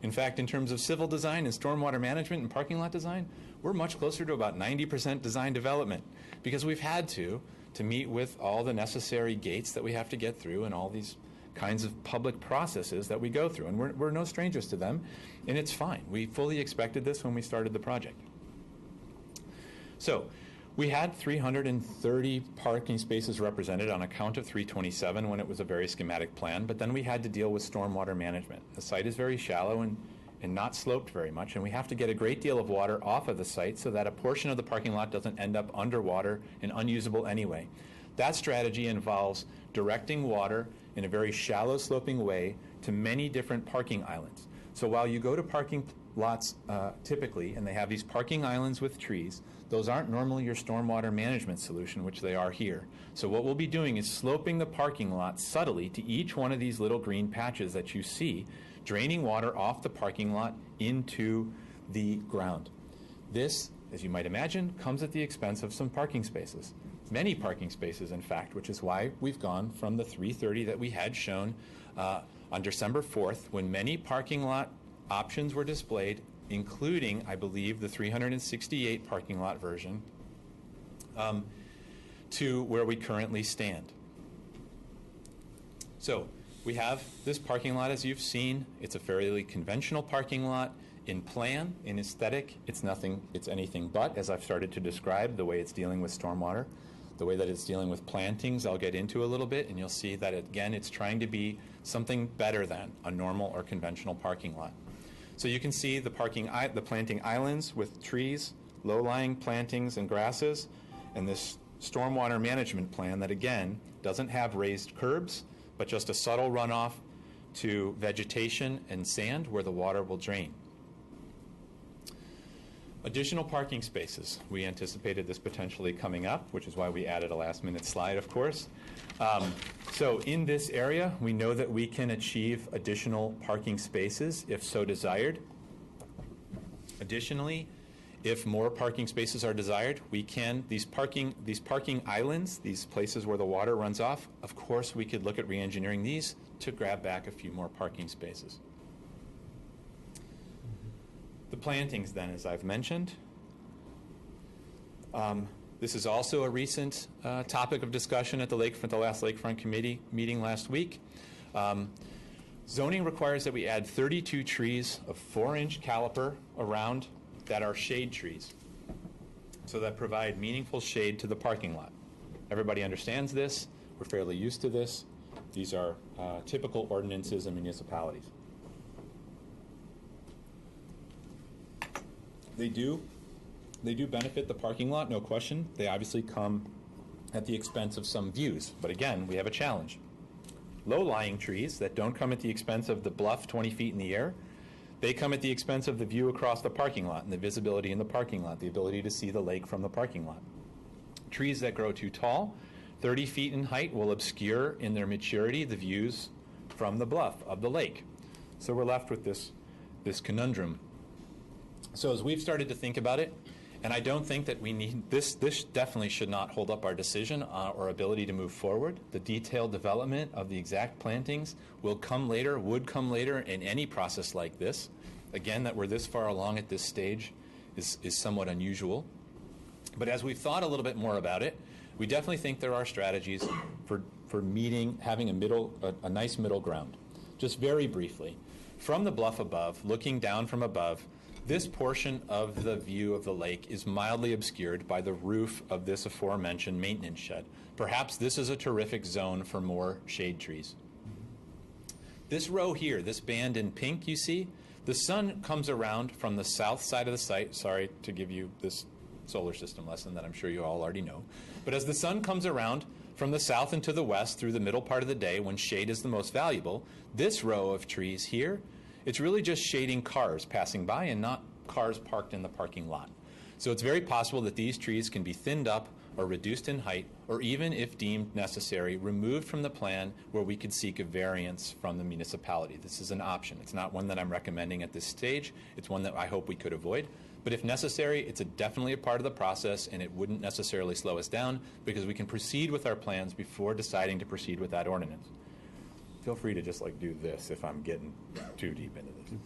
In fact, in terms of civil design and stormwater management and parking lot design, we're much closer to about 90% design development because we've had to meet with all the necessary gates that we have to get through and all these kinds of public processes that we go through. And we're no strangers to them, and it's fine. We fully expected this when we started the project. So we had 330 parking spaces represented on a count of 327 when it was a very schematic plan, but then we had to deal with stormwater management. The site is very shallow and not sloped very much, and we have to get a great deal of water off of the site so that a portion of the parking lot doesn't end up underwater and unusable anyway. That strategy involves directing water in a very shallow sloping way to many different parking islands. So while you go to parking lots typically, and they have these parking islands with trees, those aren't normally your stormwater management solution, which they are here. So what we'll be doing is sloping the parking lot subtly to each one of these little green patches that you see, draining water off the parking lot into the ground. This, as you might imagine, comes at the expense of some parking spaces. Many parking spaces, in fact, which is why we've gone from the 330 that we had shown on December 4th, when many parking lot options were displayed, including, I believe, the 368 parking lot version, to where we currently stand. So we have this parking lot, as you've seen. It's a fairly conventional parking lot. In plan, in aesthetic, it's anything but, as I've started to describe, the way it's dealing with stormwater, the way that it's dealing with plantings, I'll get into a little bit, and you'll see that, again, it's trying to be something better than a normal or conventional parking lot. So you can see the planting islands with trees, low-lying plantings and grasses, and this stormwater management plan that, again, doesn't have raised curbs, but just a subtle runoff to vegetation and sand where the water will drain. Additional parking spaces. We anticipated this potentially coming up, which is why we added a last-minute slide, of course. So in this area, we know that we can achieve additional parking spaces if so desired. Additionally, if more parking spaces are desired, we can, these parking islands, these places where the water runs off, of course, we could look at re-engineering these to grab back a few more parking spaces. The plantings, then, as I've mentioned. This is also a recent topic of discussion at the last Lakefront Committee meeting last week. Zoning requires that we add 32 trees of 4-inch caliper around that are shade trees, so that provide meaningful shade to the parking lot. Everybody understands this. We're fairly used to this. These are typical ordinances in municipalities. They do benefit the parking lot, no question. They obviously come at the expense of some views. But again, we have a challenge. Low-lying trees that don't come at the expense of the bluff 20 feet in the air, they come at the expense of the view across the parking lot and the visibility in the parking lot, the ability to see the lake from the parking lot. Trees that grow too tall, 30 feet in height, will obscure in their maturity the views from the bluff of the lake. So we're left with this conundrum. So as we've started to think about it, and I don't think that we need, this definitely should not hold up our decision or ability to move forward. The detailed development of the exact plantings would come later in any process like this. Again, that we're this far along at this stage is somewhat unusual. But as we've thought a little bit more about it, we definitely think there are strategies for having a nice middle ground. Just very briefly, from the bluff above, looking down from above, this portion of the view of the lake is mildly obscured by the roof of this aforementioned maintenance shed. Perhaps this is a terrific zone for more shade trees. This row here, this band in pink you see, the sun comes around from the south side of the site. Sorry to give you this solar system lesson that I'm sure you all already know. But as the sun comes around from the south and to the west through the middle part of the day when shade is the most valuable, this row of trees here, it's really just shading cars passing by and not cars parked in the parking lot. So it's very possible that these trees can be thinned up or reduced in height, or even, if deemed necessary, removed from the plan where we could seek a variance from the municipality. This is an option. It's not one that I'm recommending at this stage. It's one that I hope we could avoid. But if necessary, it's definitely a part of the process, and it wouldn't necessarily slow us down because we can proceed with our plans before deciding to proceed with that ordinance. Feel free to just do this if I'm getting too deep into this.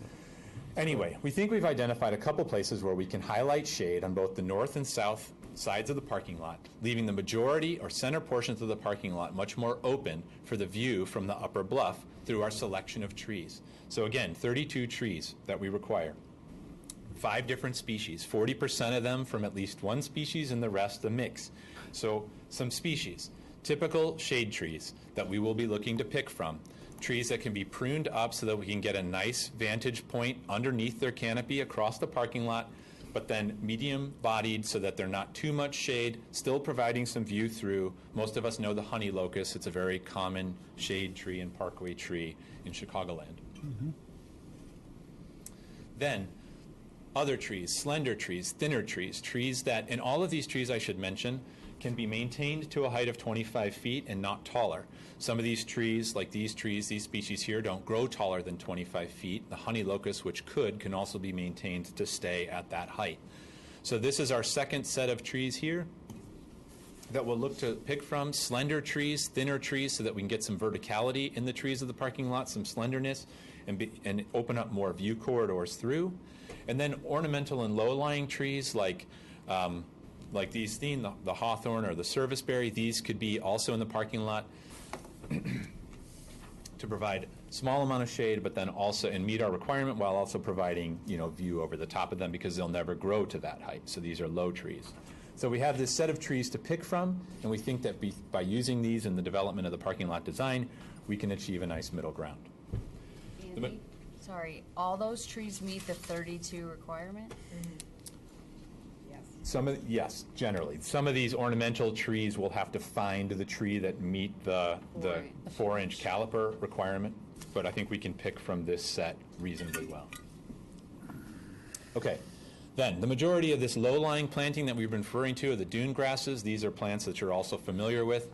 Anyway, we think we've identified a couple places where we can highlight shade on both the north and south sides of the parking lot, leaving the majority or center portions of the parking lot much more open for the view from the upper bluff through our selection of trees. So again, 32 trees that we require. 5 different species, 40% of them from at least one species and the rest a mix. So some species. Typical shade trees that we will be looking to pick from. Trees that can be pruned up so that we can get a nice vantage point underneath their canopy across the parking lot, but then medium-bodied so that they're not too much shade, still providing some view through. Most of us know the honey locust. It's a very common shade tree and parkway tree in Chicagoland. Mm-hmm. Then, other trees, slender trees, thinner trees, trees that, and all of these trees I should mention, can be maintained to a height of 25 feet and not taller. Some of these trees, like these trees, these species here, don't grow taller than 25 feet. The honey locust, which can also be maintained to stay at that height. So this is our second set of trees here that we'll look to pick from. Slender trees, thinner trees, so that we can get some verticality in the trees of the parking lot, some slenderness, and open up more view corridors through. And then ornamental and low-lying trees like these, the hawthorn or the serviceberry. These could be also in the parking lot to provide small amount of shade, but then also, and meet our requirement while also providing, view over the top of them, because they'll never grow to that height. So these are low trees. So we have this set of trees to pick from, and we think that by using these in the development of the parking lot design, we can achieve a nice middle ground. Andy, sorry, all those trees meet the 32 requirement? Yes, generally. Some of these ornamental trees will have to find the tree that meet the 4-inch caliper requirement, but I think we can pick from this set reasonably well. Okay. Then, the majority of this low-lying planting that we've been referring to are the dune grasses. These are plants that you're also familiar with.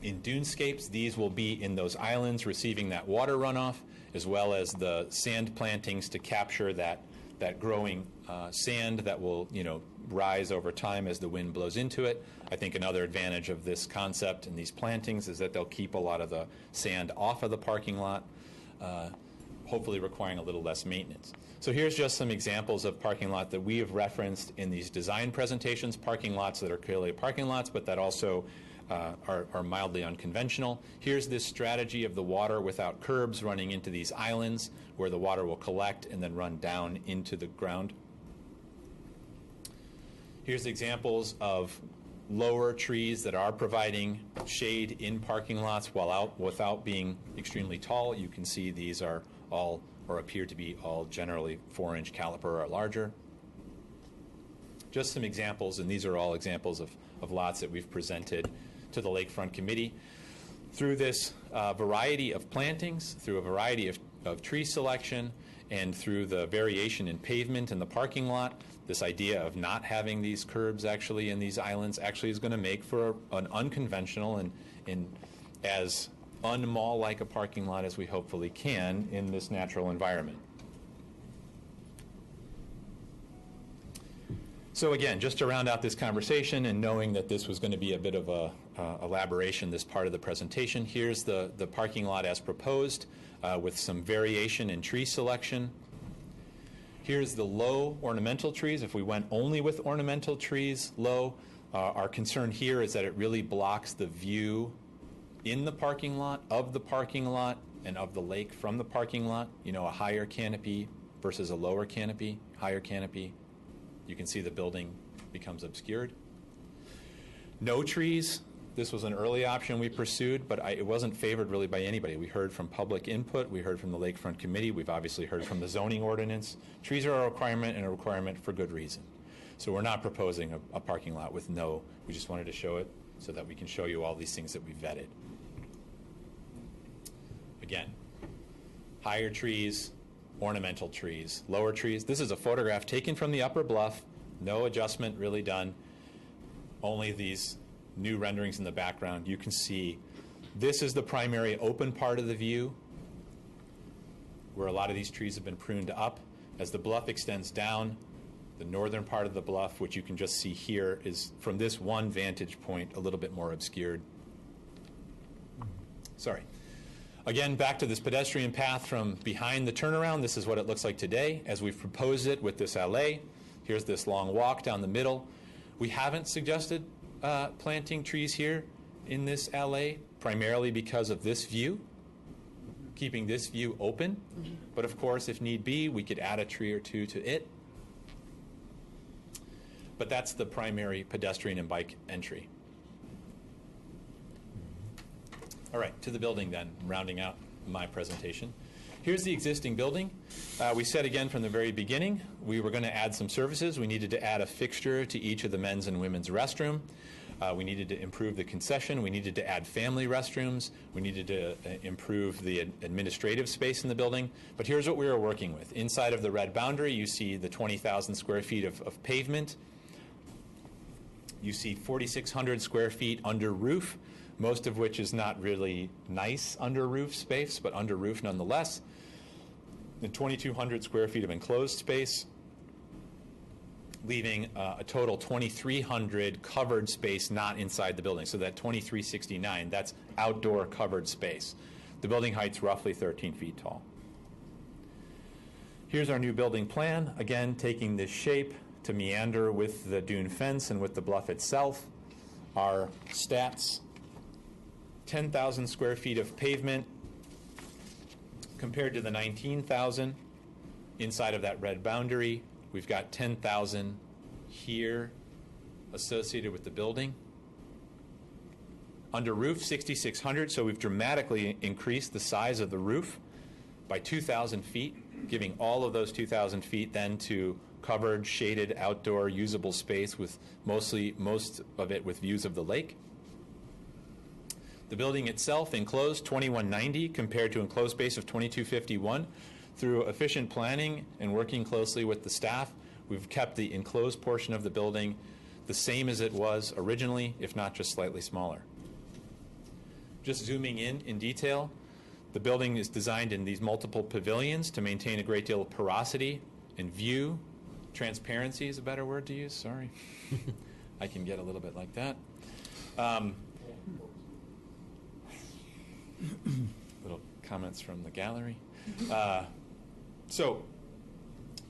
In dunescapes, these will be in those islands receiving that water runoff, as well as the sand plantings to capture that growing sand that will, rise over time as the wind blows into it. I think another advantage of this concept and these plantings is that they'll keep a lot of the sand off of the parking lot, hopefully requiring a little less maintenance. So here's just some examples of parking lot that we have referenced in these design presentations, parking lots that are clearly parking lots, but that also are mildly unconventional. Here's this strategy of the water without curbs running into these islands where the water will collect and then run down into the ground. Here's examples of lower trees that are providing shade in parking lots without being extremely tall. You can see these are all, or appear to be all, generally 4-inch caliper or larger. Just some examples, and these are all examples of lots that we've presented to the Lakefront Committee. Through this variety of plantings, through a variety of tree selection, and through the variation in pavement in the parking lot, this idea of not having these curbs actually in these islands actually is going to make for an unconventional and as un-mall-like a parking lot as we hopefully can in this natural environment. So again, just to round out this conversation and knowing that this was going to be a bit of a elaboration, this part of the presentation, here's the parking lot as proposed with some variation in tree selection. Here's the low ornamental trees. If we went only with ornamental trees low, our concern here is that it really blocks the view in the parking lot, of the parking lot, and of the lake from the parking lot. A higher canopy versus a lower canopy, higher canopy. You can see the building becomes obscured. No trees. This was an early option we pursued, but it wasn't favored really by anybody. We heard from public input. We heard from the Lakefront Committee. We've obviously heard from the zoning ordinance. Trees are a requirement, and a requirement for good reason. So we're not proposing a parking lot with no. We just wanted to show it so that we can show you all these things that we vetted. Again, higher trees, ornamental trees, lower trees. This is a photograph taken from the upper bluff. No adjustment really done. Only these new renderings in the background. You can see this is the primary open part of the view where a lot of these trees have been pruned up. As the bluff extends down, the northern part of the bluff, which you can just see here, is from this one vantage point a little bit more obscured. Sorry. Again, back to this pedestrian path from behind the turnaround. This is what it looks like today as we've proposed it with this allée. Here's this long walk down the middle. We haven't suggested planting trees here in this allée, primarily because of this view, keeping this view open. But of course, if need be, we could add a tree or two to it. But that's the primary pedestrian and bike entry. All right, to the building then, rounding out my presentation. Here's the existing building. We said again from the very beginning, we were going to add some services. We needed to add a fixture to each of the men's and women's restroom. We needed to improve the concession. We needed to add family restrooms. We needed to improve the administrative space in the building. But here's what we were working with. Inside of the red boundary, you see the 20,000 square feet of pavement. You see 4,600 square feet under roof, most of which is not really nice under roof space, but under roof nonetheless. And 2,200 square feet of enclosed space. leaving a total 2,300 covered space not inside the building. So that 2,369, that's outdoor covered space. The building height's roughly 13 feet tall. Here's our new building plan, again taking this shape to meander with the dune fence and with the bluff itself. Our stats, 10,000 square feet of pavement compared to the 19,000 inside of that red boundary. We've got 10,000 here associated with the building. Under roof, 6,600, so we've dramatically increased the size of the roof by 2,000 feet, giving all of those 2,000 feet then to covered, shaded, outdoor, usable space with most of it with views of the lake. The building itself enclosed 2,190 compared to enclosed space of 2,251. Through efficient planning and working closely with the staff, we've kept the enclosed portion of the building the same as it was originally, if not just slightly smaller. Just zooming in detail, the building is designed in these multiple pavilions to maintain a great deal of porosity and view. Transparency is a better word to use, sorry. I can get a little bit like that. Little comments from the gallery. So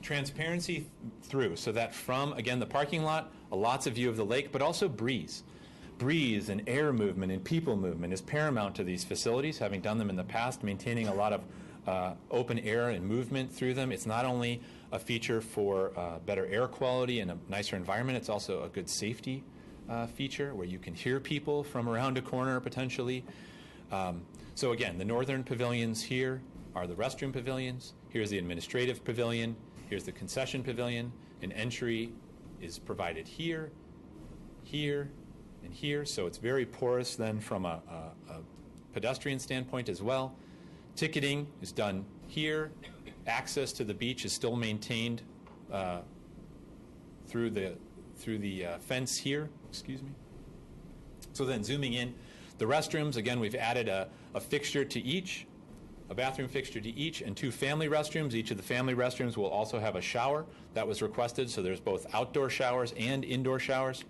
transparency through, so that from, again, the parking lot, lots of view of the lake, but also breeze. Breeze and air movement and people movement is paramount to these facilities, having done them in the past, maintaining a lot of open air and movement through them. It's not only a feature for better air quality and a nicer environment, it's also a good safety feature where you can hear people from around a corner potentially. So again, the northern pavilions here are the restroom pavilions. Here's the administrative pavilion. Here's the concession pavilion. An entry is provided here, here, and here. So it's very porous then from a pedestrian standpoint as well. Ticketing is done here. Access to the beach is still maintained through the fence here. Excuse me. So then zooming in, the restrooms, again, we've added a fixture to each, a bathroom fixture to each, and 2 family restrooms. Each of the family restrooms will also have a shower. That was requested, so there's both outdoor showers and indoor showers.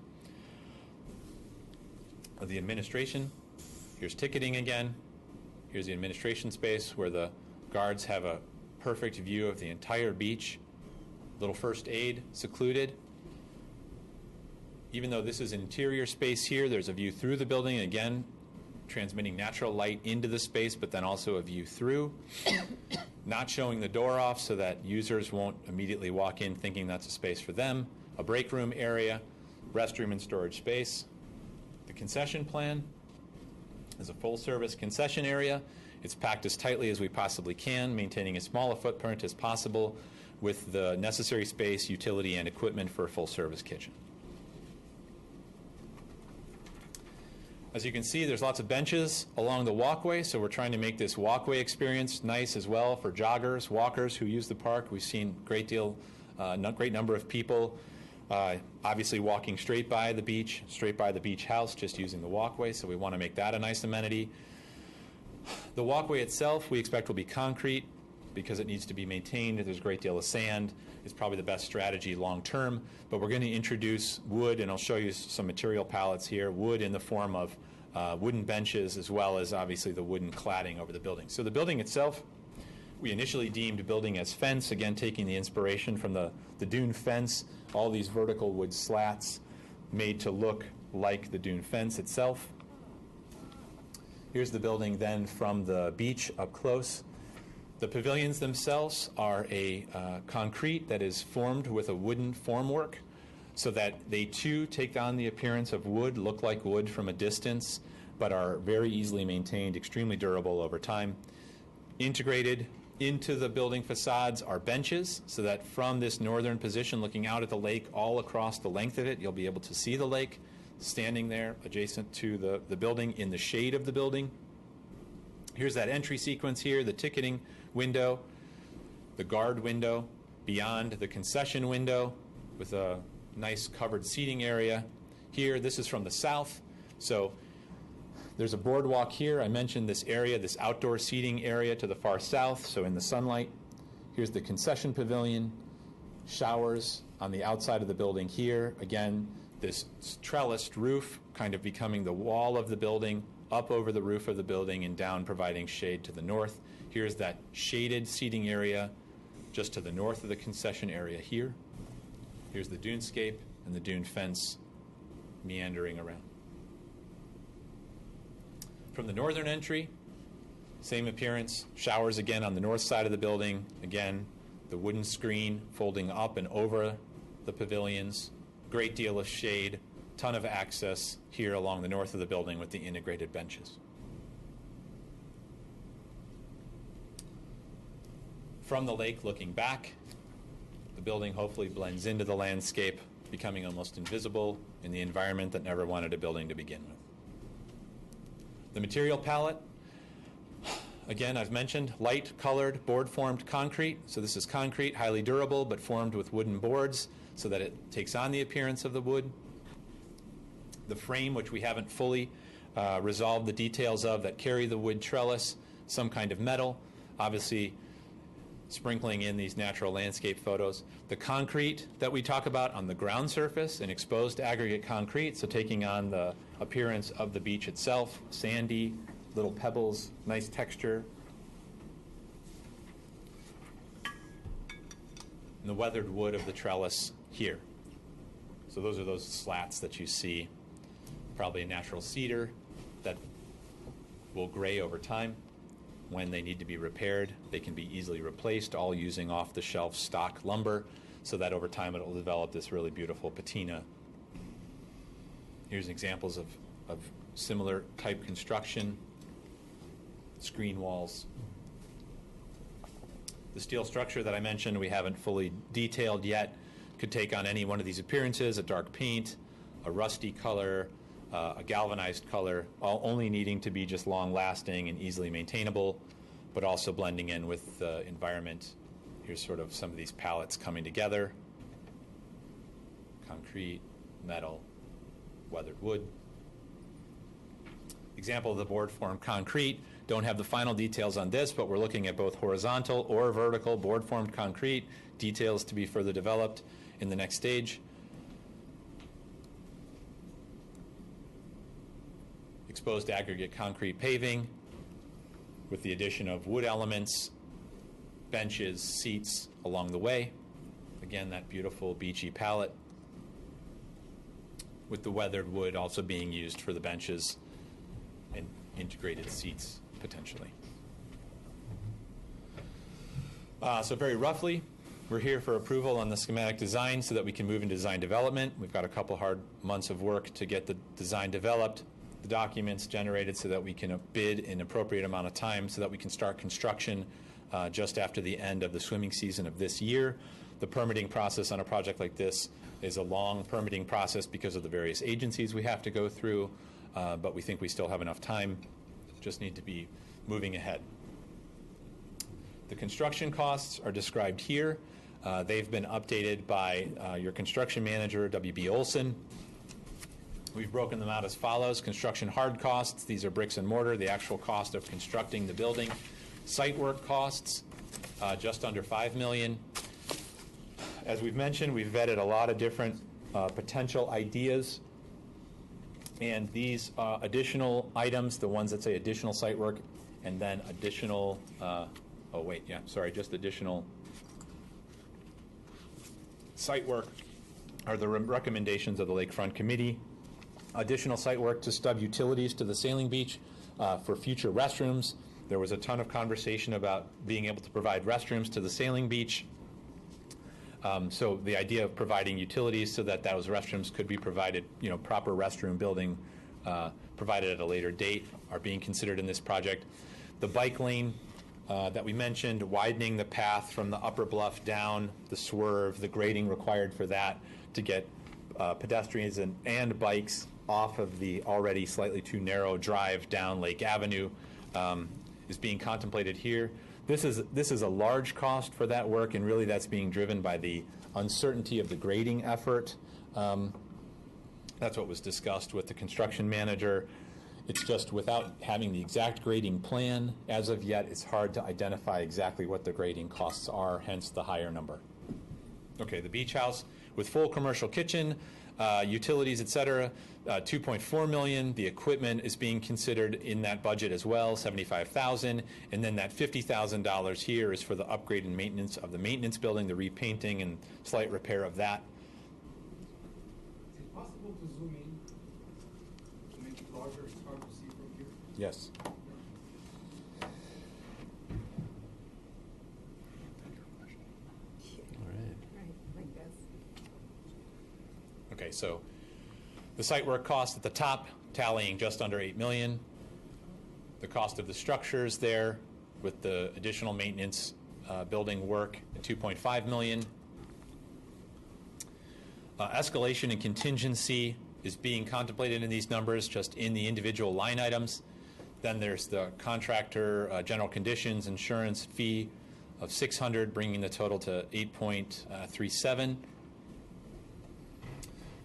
The administration, here's ticketing again. Here's the administration space where the guards have a perfect view of the entire beach. Little first aid, secluded. Even though this is interior space here, there's a view through the building, again, transmitting natural light into the space, but then also a view through. Not showing the door off so that users won't immediately walk in thinking that's a space for them. A break room area, restroom and storage space. The concession plan is a full-service concession area. It's packed as tightly as we possibly can, maintaining as small a footprint as possible with the necessary space, utility, and equipment for a full-service kitchen. As you can see, there's lots of benches along the walkway, so we're trying to make this walkway experience nice as well for joggers, walkers who use the park. We've seen great number of people obviously walking straight by the beach house, just using the walkway, so we want to make that a nice amenity. The walkway itself, we expect will be concrete because it needs to be maintained. There's a great deal of sand. It's probably the best strategy long term, but we're going to introduce wood, and I'll show you some material palettes here, wood in the form of wooden benches as well as obviously the wooden cladding over the building. So the building itself, we initially deemed building as fence, again taking the inspiration from the dune fence, all these vertical wood slats made to look like the dune fence itself. Here's the building then from the beach up close. The pavilions themselves are a concrete that is formed with a wooden formwork so that they too take on the appearance of wood, look like wood from a distance, but are very easily maintained, extremely durable over time. Integrated into the building facades are benches so that from this northern position looking out at the lake all across the length of it, you'll be able to see the lake standing there adjacent to the building in the shade of the building. Here's that entry sequence here, the ticketing window, the guard window, beyond the concession window with a nice covered seating area. Here, this is from the south. So there's a boardwalk here. I mentioned this area, this outdoor seating area to the far south, so in the sunlight. Here's the concession pavilion. showers on the outside of the building here. Again, this trellised roof kind of becoming the wall of the building, up over the roof of the building and down, providing shade to the north. Here's that shaded seating area just to the north of the concession area here. Here's the dunescape and the dune fence meandering around. From the northern entry, same appearance, showers again on the north side of the building. Again, the wooden screen folding up and over the pavilions, great deal of shade, ton of access here along the north of the building with the integrated benches. From the lake looking back, the building hopefully blends into the landscape, becoming almost invisible in the environment that never wanted a building to begin with. The material palette, again, I've mentioned light colored board formed concrete. So this is concrete, highly durable, but formed with wooden boards so that it takes on the appearance of the wood. The frame, which we haven't fully resolved the details of, that carry the wood trellis, some kind of metal, obviously sprinkling in these natural landscape photos. The concrete that we talk about on the ground surface, an exposed aggregate concrete, so taking on the appearance of the beach itself, sandy, little pebbles, nice texture. And the weathered wood of the trellis here. So those are those slats that you see. Probably a natural cedar that will gray over time. When they need to be repaired, they can be easily replaced, all using off-the-shelf stock lumber, so that over time it will develop this really beautiful patina. Here's examples of similar type construction, screen walls. The steel structure that I mentioned we haven't fully detailed yet could take on any one of these appearances: a dark paint, a rusty color, a galvanized color, all only needing to be just long-lasting and easily maintainable, but also blending in with the environment. Here's sort of some of these palettes coming together: concrete, metal, weathered wood. Example of the board formed concrete. Don't have the final details on this, but we're looking at both horizontal or vertical board formed concrete. Details to be further developed in the next stage. Exposed aggregate concrete paving with the addition of wood elements, benches, seats along the way. Again, that beautiful beachy palette with the weathered wood also being used for the benches and integrated seats potentially. So very roughly, we're here for approval on the schematic design so that we can move into design development. We've got a couple hard months of work to get the design developed, the documents generated so that we can bid in an appropriate amount of time so that we can start construction just after the end of the swimming season of this year. The permitting process on a project like this is a long permitting process because of the various agencies we have to go through, but we think we still have enough time, just need to be moving ahead. The construction costs are described here. They've been updated by your construction manager, W.B. Olson. We've broken them out as follows: construction hard costs, these are bricks and mortar, the actual cost of constructing the building. Site work costs, just under $5 million. As we've mentioned, we've vetted a lot of different potential ideas, and these additional items, the ones that say additional site work, and then additional, just additional site work are the recommendations of the Lakefront Committee. Additional site work to stub utilities to the sailing beach for future restrooms. There was a ton of conversation about being able to provide restrooms to the sailing beach. So the idea of providing utilities so that those restrooms could be provided, proper restroom building provided at a later date are being considered in this project. The bike lane that we mentioned, widening the path from the upper bluff down, the swerve, the grading required for that to get pedestrians and bikes off of the already slightly too narrow drive down Lake Avenue is being contemplated here. This is a large cost for that work, and really that's being driven by the uncertainty of the grading effort. That's what was discussed with the construction manager. It's just without having the exact grading plan as of yet, it's hard to identify exactly what the grading costs are, hence the higher number. Okay, the beach house with full commercial kitchen, utilities, et cetera, $2.4 million. The equipment is being considered in that budget as well, $75,000. And then that $50,000 here is for the upgrade and maintenance of the maintenance building, the repainting and slight repair of that. Is it possible to zoom in, to make it larger? It's hard to see from here. Yes. Okay, so the site work cost at the top tallying just under $8 million. The cost of the structures there with the additional maintenance building work at $2.5 million. Escalation and contingency is being contemplated in these numbers, just in the individual line items. Then there's the contractor general conditions insurance fee of $600, bringing the total to $8.37.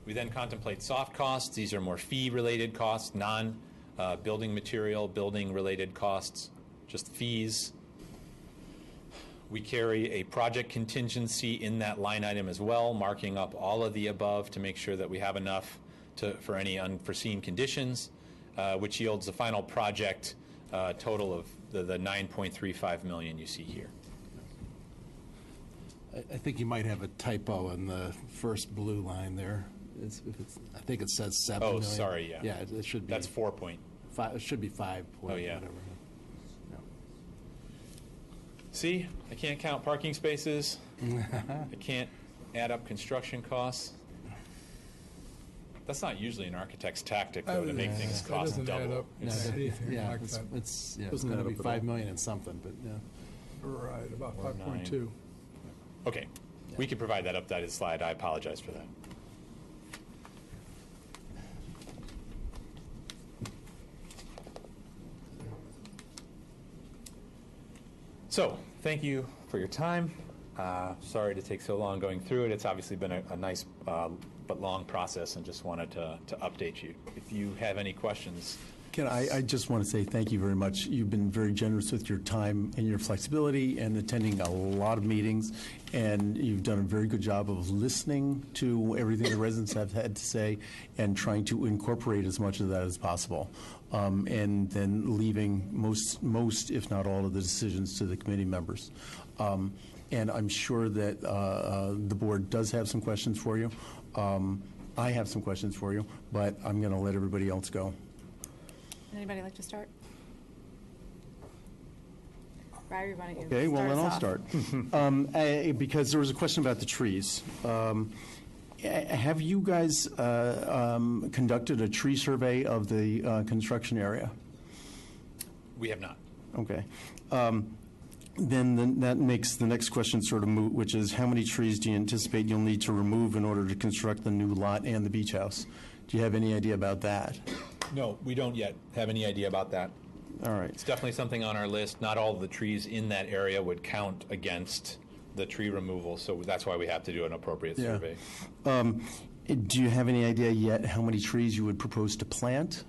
We then contemplate soft costs. These are more fee-related costs, non-building material, building-related costs, just fees. We carry a project contingency in that line item as well, marking up all of the above to make sure that we have enough for any unforeseen conditions, which yields the final project total of the $9.35 million you see here. I think you might have a typo in the first blue line there. I think it says 7 million. Oh, sorry, yeah. Yeah, it should be. That's 4 5. It should be 5 point. Oh, yeah. Whatever. No. See, I can't count parking spaces. I can't add up construction costs. That's not usually an architect's tactic, though, to make things cost double. It's anything yeah, like that. it's Doesn't going add to be up at all. 5 million and something, but yeah. Right, about Or 5.2. Okay, we can provide that updated slide. I apologize for that. So, thank you for your time. Sorry to take so long going through it. It's obviously been a nice but long process, and just wanted to update you. If you have any questions. Ken, I just want to say thank you very much. You've been very generous with your time and your flexibility and attending a lot of meetings, and you've done a very good job of listening to everything the residents have had to say and trying to incorporate as much of that as possible, and then leaving most, if not all, of the decisions to the committee members. And I'm sure that the board does have some questions for you. I have some questions for you, but I'm going to let everybody else go. Anybody like to start? Ryrie, why don't you Okay, well, then I'll us off? start. Because there was a question about the trees. Have you guys conducted a tree survey of the construction area? We have not. Okay. Then that makes the next question sort of moot, which is how many trees do you anticipate you'll need to remove in order to construct the new lot and the beach house? Do you have any idea about that? No, we don't yet have any idea about that. All right. It's definitely something on our list. Not all of the trees in that area would count against the tree removal, so that's why we have to do an appropriate Yeah. survey. Do you have any idea yet how many trees you would propose to plant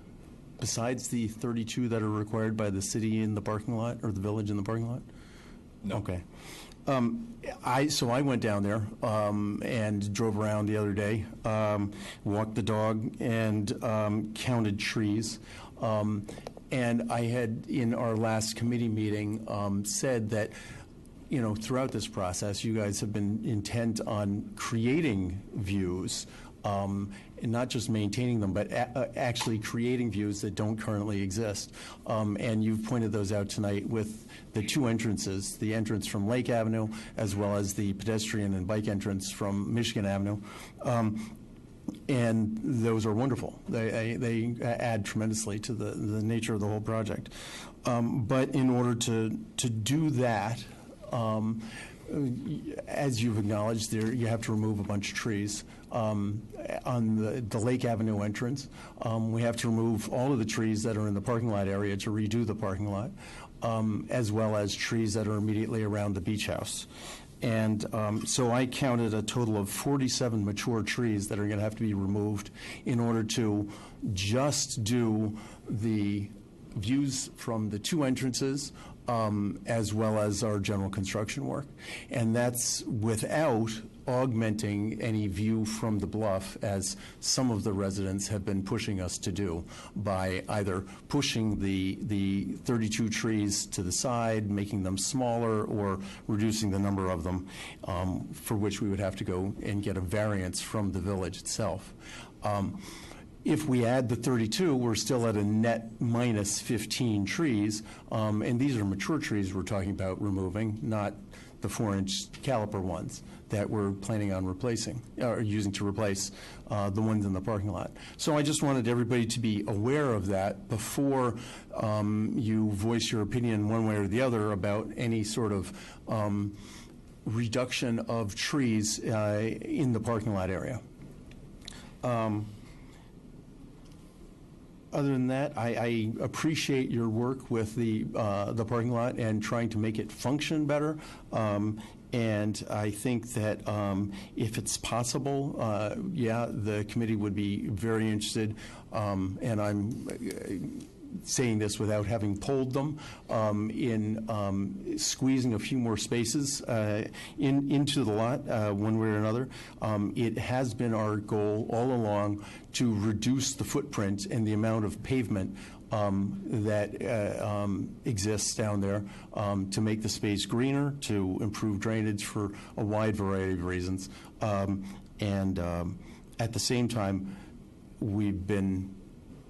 besides the 32 that are required by the city in the parking lot or the village in the parking lot? No. Okay. So I went down there and drove around the other day, walked the dog, and counted trees. And I had, in our last committee meeting, said that, you know, throughout this process, you guys have been intent on creating views, and not just maintaining them, but actually creating views that don't currently exist. And you've pointed those out tonight with the two entrances, the entrance from Lake Avenue, as well as the pedestrian and bike entrance from Michigan Avenue. And those are wonderful. They add tremendously to the nature of the whole project. But in order to do that, as you've acknowledged, you have to remove a bunch of trees. On the Lake Avenue entrance, we have to remove all of the trees that are in the parking lot area to redo the parking lot, as well as trees that are immediately around the beach house. And so I counted a total of 47 mature trees that are going to have to be removed in order to just do the views from the two entrances, as well as our general construction work. And that's without augmenting any view from the bluff, as some of the residents have been pushing us to do, by either pushing the 32 trees to the side, making them smaller, or reducing the number of them, for which we would have to go and get a variance from the village itself. If we add the 32, we're still at a net minus 15 trees, and these are mature trees we're talking about removing, not the 4-inch caliper ones that we're planning on replacing, or using to replace the ones in the parking lot. So I just wanted everybody to be aware of that before you voice your opinion one way or the other about any sort of reduction of trees in the parking lot area. Other than that, I appreciate your work with the parking lot and trying to make it function better. And I think that if it's possible, yeah, the committee would be very interested, and I'm saying this without having polled them, in squeezing a few more spaces into the lot one way or another. It has been our goal all along to reduce the footprint and the amount of pavement that exists down there, to make the space greener, to improve drainage for a wide variety of reasons. And at the same time, we've been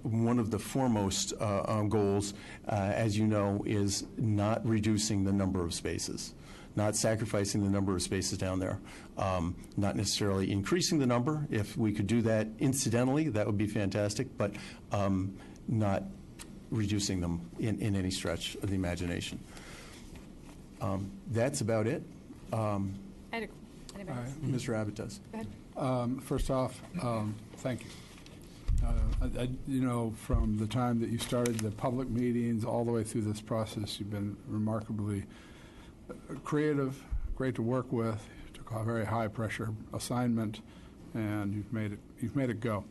one of the foremost goals, as you know, is not reducing the number of spaces, not sacrificing the number of spaces down there, not necessarily increasing the number. If we could do that incidentally, that would be fantastic, but not reducing them in any stretch of the imagination. That's about it. Mr. Abbott does. Go ahead. First off, thank you. You know, from the time that you started the public meetings all the way through this process, you've been remarkably creative, great to work with. You took a very high-pressure assignment, and you've made it go.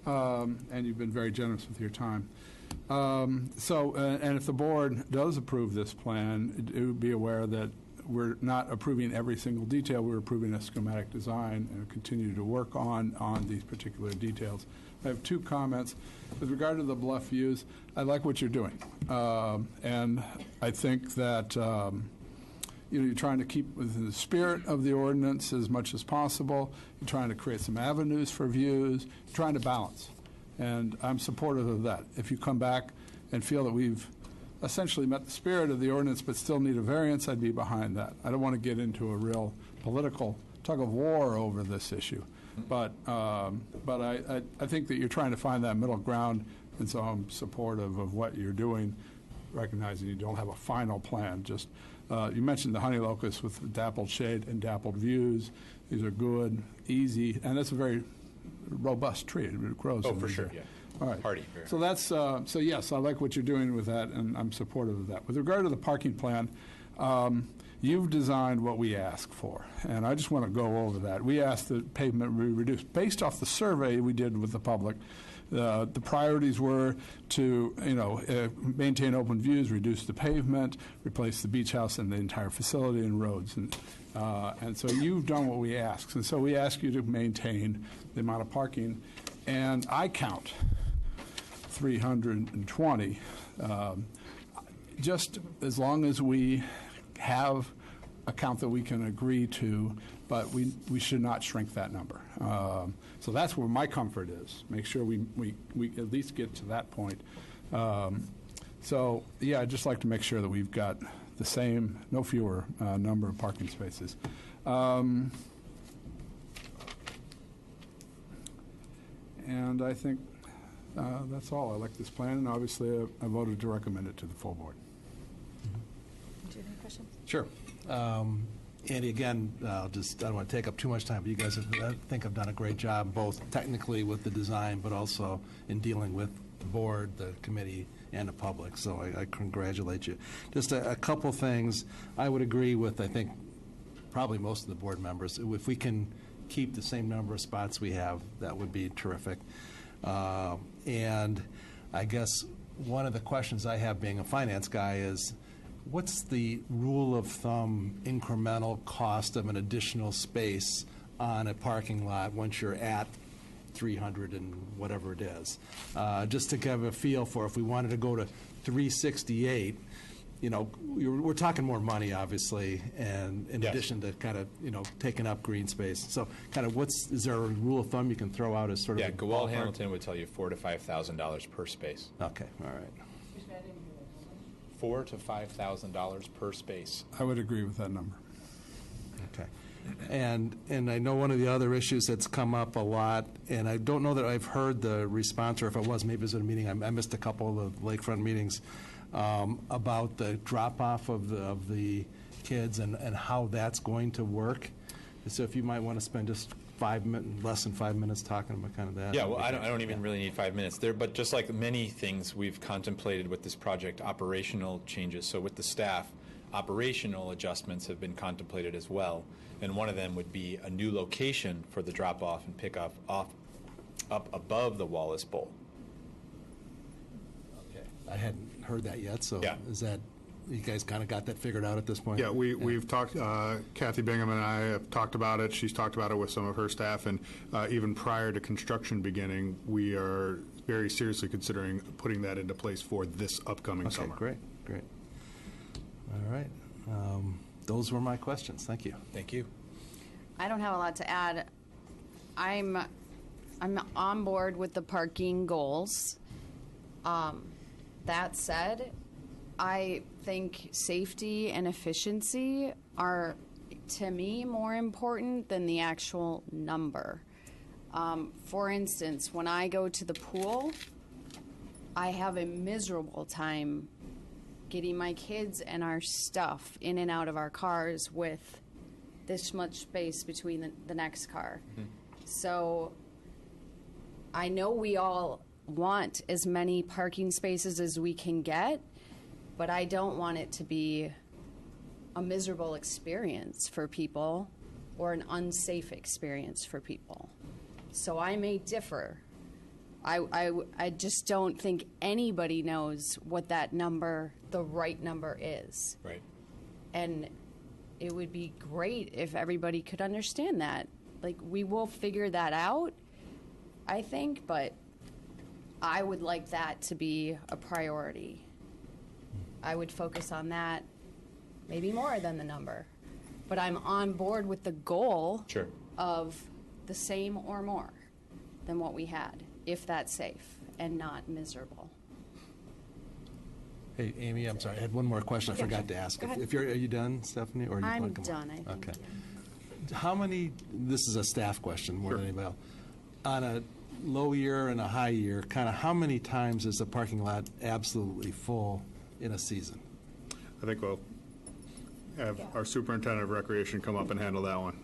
And you've been very generous with your time. And if the board does approve this plan, it would be aware that we're not approving every single detail. We're approving a schematic design and continue to work on these particular details. I have two comments. With regard to the bluff views, I like what you're doing. And I think that you're trying to keep within the spirit of the ordinance as much as possible. You're trying to create some avenues for views. You're trying to balance. And I'm supportive of that. If you come back and feel that we've essentially met the spirit of the ordinance but still need a variance, I'd be behind that. I don't want to get into a real political tug of war over this issue. But I think that you're trying to find that middle ground, and so I'm supportive of what you're doing, recognizing you don't have a final plan. Just you mentioned the honey locust with dappled shade and dappled views. These are good, easy, and that's a very robust tree. It grows. Oh, for sure, yeah. All right. Hardy. So that's so yes, I like what you're doing with that, and I'm supportive of that. With regard to the parking plan, you've designed what we asked for, and I just want to go over that. We asked the pavement be reduced based off the survey we did with the public. The priorities were to, maintain open views, reduce the pavement, replace the beach house and the entire facility and roads, and so you've done what we asked. And so we ask you to maintain the amount of parking, and I count 320. Just as long as we have a count that we can agree to, but we should not shrink that number. So that's where my comfort is. Make sure we at least get to that point. So yeah, I'd just like to make sure that we've got the same, no fewer number of parking spaces. And I think that's all. I like this plan, and obviously I voted to recommend it to the full board. Do you have any questions? Sure. Andy, again, I don't want to take up too much time, but you guys I think have done a great job, both technically with the design, but also in dealing with the board, the committee, and the public. So I congratulate you. Just a couple things. I would agree with, I think, probably most of the board members. If we can keep the same number of spots we have, that would be terrific. And I guess one of the questions I have, being a finance guy, is what's the rule of thumb incremental cost of an additional space on a parking lot once you're at 300 and whatever it is. Just to give a feel for if we wanted to go to 368, you know, we're talking more money, obviously, and in Yes. addition to kind of, you know, taking up green space. So kind of is there a rule of thumb you can throw out as sort of Yeah, a Gowal ballpark? Hamilton would tell you $4,000 to $5,000 per space. Okay, all right. $4,000 to $5,000 per space. I would agree with that number. Okay. And I know one of the other issues that's come up a lot, and I don't know that I've heard the response, or if it was, maybe it was at a meeting, I missed a couple of the lakefront meetings, about the drop-off of the kids and how that's going to work. So if you might want to spend just less than 5 minutes talking about kind of that. Yeah, well, I don't even really need 5 minutes there, but just like many things we've contemplated with this project, operational changes. So with the staff, operational adjustments have been contemplated as well. And one of them would be a new location for the drop-off and pick-up up above the Wallace Bowl. Okay. I hadn't heard that yet, so Yeah. is that, you guys kind of got that figured out at this point? Yeah, we've talked, Kathy Bingham and I have talked about it. She's talked about it with some of her staff, and even prior to construction beginning, we are very seriously considering putting that into place for this upcoming summer. Okay, great. All right. Those were my questions. Thank you. Thank you. I don't have a lot to add. I'm on board with the parking goals. That said, I think safety and efficiency are, to me, more important than the actual number. For instance, when I go to the pool, I have a miserable time getting my kids and our stuff in and out of our cars with this much space between the next car. So I know we all want as many parking spaces as we can get, but I don't want it to be a miserable experience for people or an unsafe experience for people. So I may differ. I just don't think anybody knows what that number, the right number is. Right. And it would be great if everybody could understand that. Like, we will figure that out, I think, but I would like that to be a priority. I would focus on that maybe more than the number. But I'm on board with the goal Sure. of the same or more than what we had, if that's safe and not miserable. Hey, Amy, I'm sorry, I had one more question I forgot to ask. Go ahead. Are you done, Stephanie? Or I'm want to come on? done, I think, Okay. How many, this is a staff question more than anybody else. On a low year and a high year, kind of how many times is the parking lot absolutely full in a season? I think we'll have our superintendent of recreation come up and handle that one.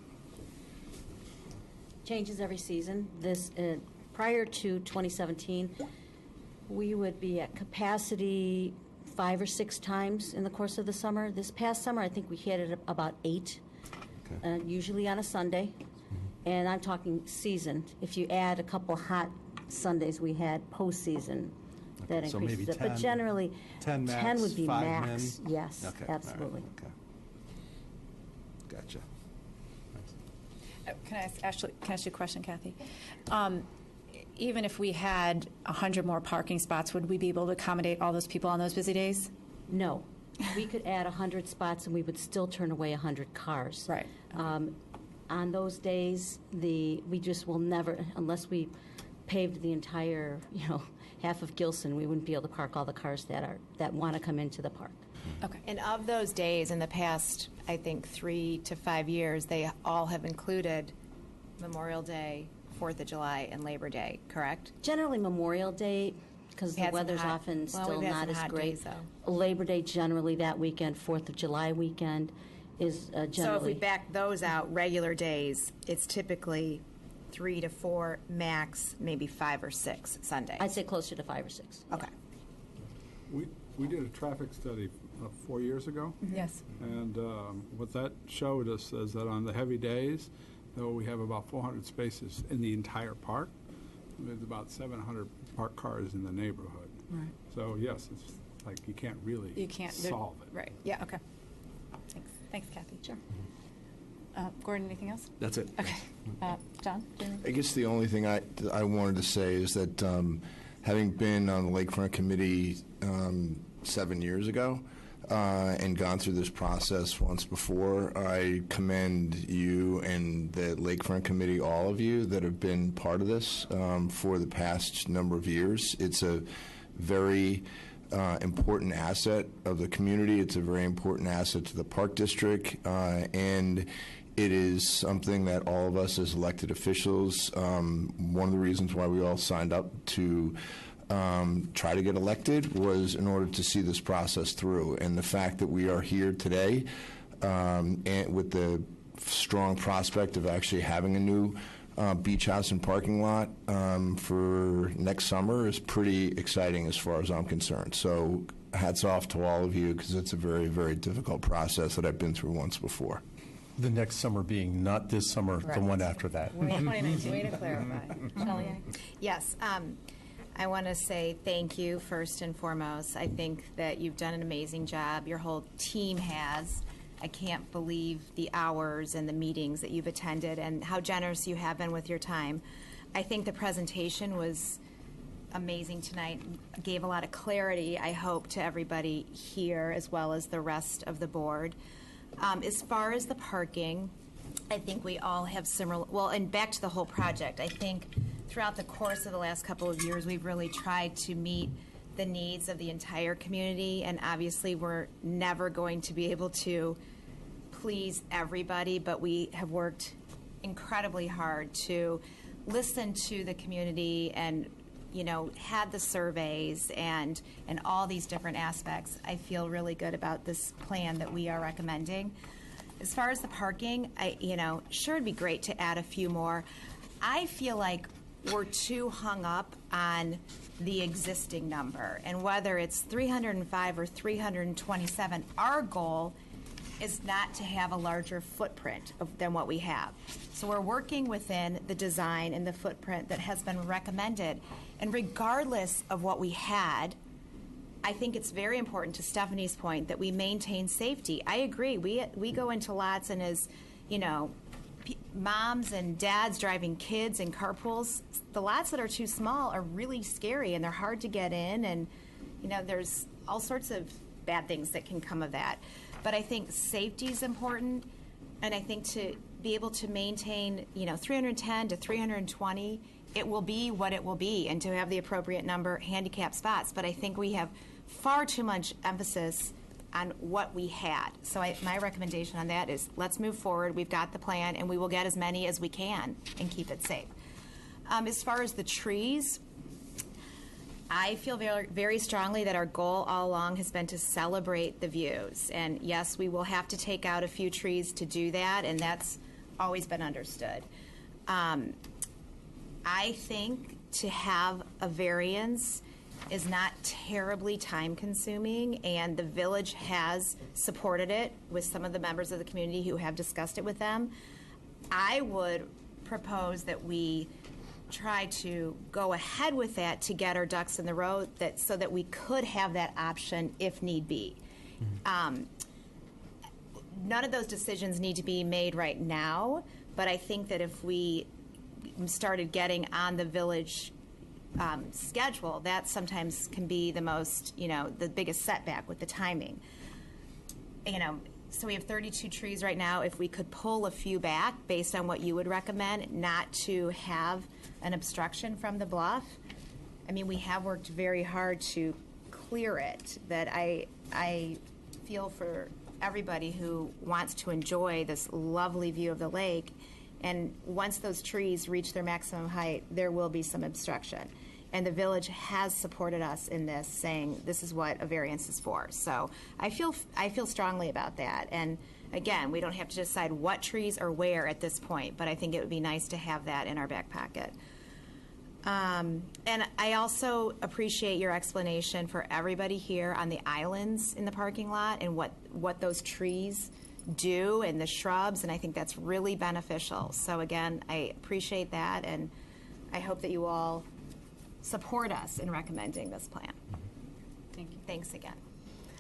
Changes every season. Prior to 2017, we would be at capacity 5 or 6 times in the course of the summer. This past summer, I think we hit it about 8, usually on a Sunday. And I'm talking season. If you add a couple hot Sundays we had postseason, that So increases maybe it. But 10 generally, 10 max, 10 would be 5 max. min? Yes, Okay, all right, absolutely. okay. Gotcha. Can I ask you a question, Kathy? Even if we had 100 more parking spots, would we be able to accommodate all those people on those busy days? No. We could add 100 spots and we would still turn away 100 cars. Right. On those days, we just will never, unless we paved the entire, half of Gilson, we wouldn't be able to park all the cars that want to come into the park. Okay. And of those days, in the past, I think 3 to 5 years, they all have included Memorial Day, 4th of July, and Labor Day, correct? Generally Memorial Day, because We the had some weather's hot- often well, still we've had not some as hot great. days, though. Labor Day generally that weekend, 4th of July weekend is generally. So if we back those out, regular days, it's typically 3 to 4 max, maybe 5 or 6 Sundays. I'd say closer to 5 or 6. Okay. We did a traffic study 4 years ago. Yes. And what that showed us is that on the heavy days, though we have about 400 spaces in the entire park, there's about 700 parked cars in the neighborhood. Right. So yes, it's like you can't really You can't solve it. Right. Yeah. Okay. Thanks, Kathy. Sure. Gordon, anything else? That's it. Okay. John? do you have I guess the only thing I wanted to say is that having been on the Lakefront Committee 7 years ago and gone through this process once before, I commend you and the Lakefront Committee, all of you that have been part of this for the past number of years. It's a very important asset of the community. It's a very important asset to the Park District, and it is something that all of us as elected officials, one of the reasons why we all signed up to try to get elected was in order to see this process through. And the fact that we are here today and with the strong prospect of actually having a new beach house and parking lot for next summer is pretty exciting as far as I'm concerned. So hats off to all of you, because it's a very, very difficult process that I've been through once before. The next summer being not this summer, the one after that. Way to clarify. Shelley? Yes. I want to say thank you first and foremost. I think that you've done an amazing job. Your whole team has. I can't believe the hours and the meetings that you've attended and how generous you have been with your time. I think the presentation was amazing tonight, gave a lot of clarity, I hope, to everybody here as well as the rest of the board. As far as the parking, I think we all have similar, well, and back to the whole project, I think throughout the course of the last couple of years, we've really tried to meet the needs of the entire community, and obviously we're never going to be able to please everybody, but we have worked incredibly hard to listen to the community and, you know, had the surveys and all these different aspects. I feel really good about this plan that we are recommending. As far as the parking, sure, it'd be great to add a few more. I feel like we're too hung up on the existing number, and whether it's 305 or 327, our goal is not to have a larger footprint than what we have. So we're working within the design and the footprint that has been recommended. And regardless of what we had, I think it's very important, to Stephanie's point, that we maintain safety. I agree. We go into lots, and as, moms and dads driving kids in carpools, the lots that are too small are really scary, and they're hard to get in, and, there's all sorts of bad things that can come of that. But I think safety is important, and I think to be able to maintain, 310 to 320, it will be what it will be, and to have the appropriate number handicap spots. But I think we have far too much emphasis on what we had. So my recommendation on that is let's move forward. We've got the plan, and we will get as many as we can and keep it safe. As far as the trees, I feel very, very strongly that our goal all along has been to celebrate the views. And yes, we will have to take out a few trees to do that, and that's always been understood. I think to have a variance is not terribly time-consuming, and the village has supported it with some of the members of the community who have discussed it with them. I would propose that we try to go ahead with that to get our ducks in the row, so that we could have that option if need be. None of those decisions need to be made right now, but I think that if we started getting on the village schedule, that sometimes can be the most, the biggest setback with the timing. So we have 32 trees right now. If we could pull a few back based on what you would recommend, not to have an obstruction from the bluff, we have worked very hard to clear it. That I feel for everybody who wants to enjoy this lovely view of the lake, and once those trees reach their maximum height, there will be some obstruction. And the village has supported us in this, saying this is what a variance is for. So I feel strongly about that. And again, we don't have to decide what trees or where at this point, but I think it would be nice to have that in our back pocket. And I also appreciate your explanation for everybody here on the islands in the parking lot and what those trees do and the shrubs, and I think that's really beneficial. So again, I appreciate that, and I hope that you all support us in recommending this plan. Thank you. Thanks again.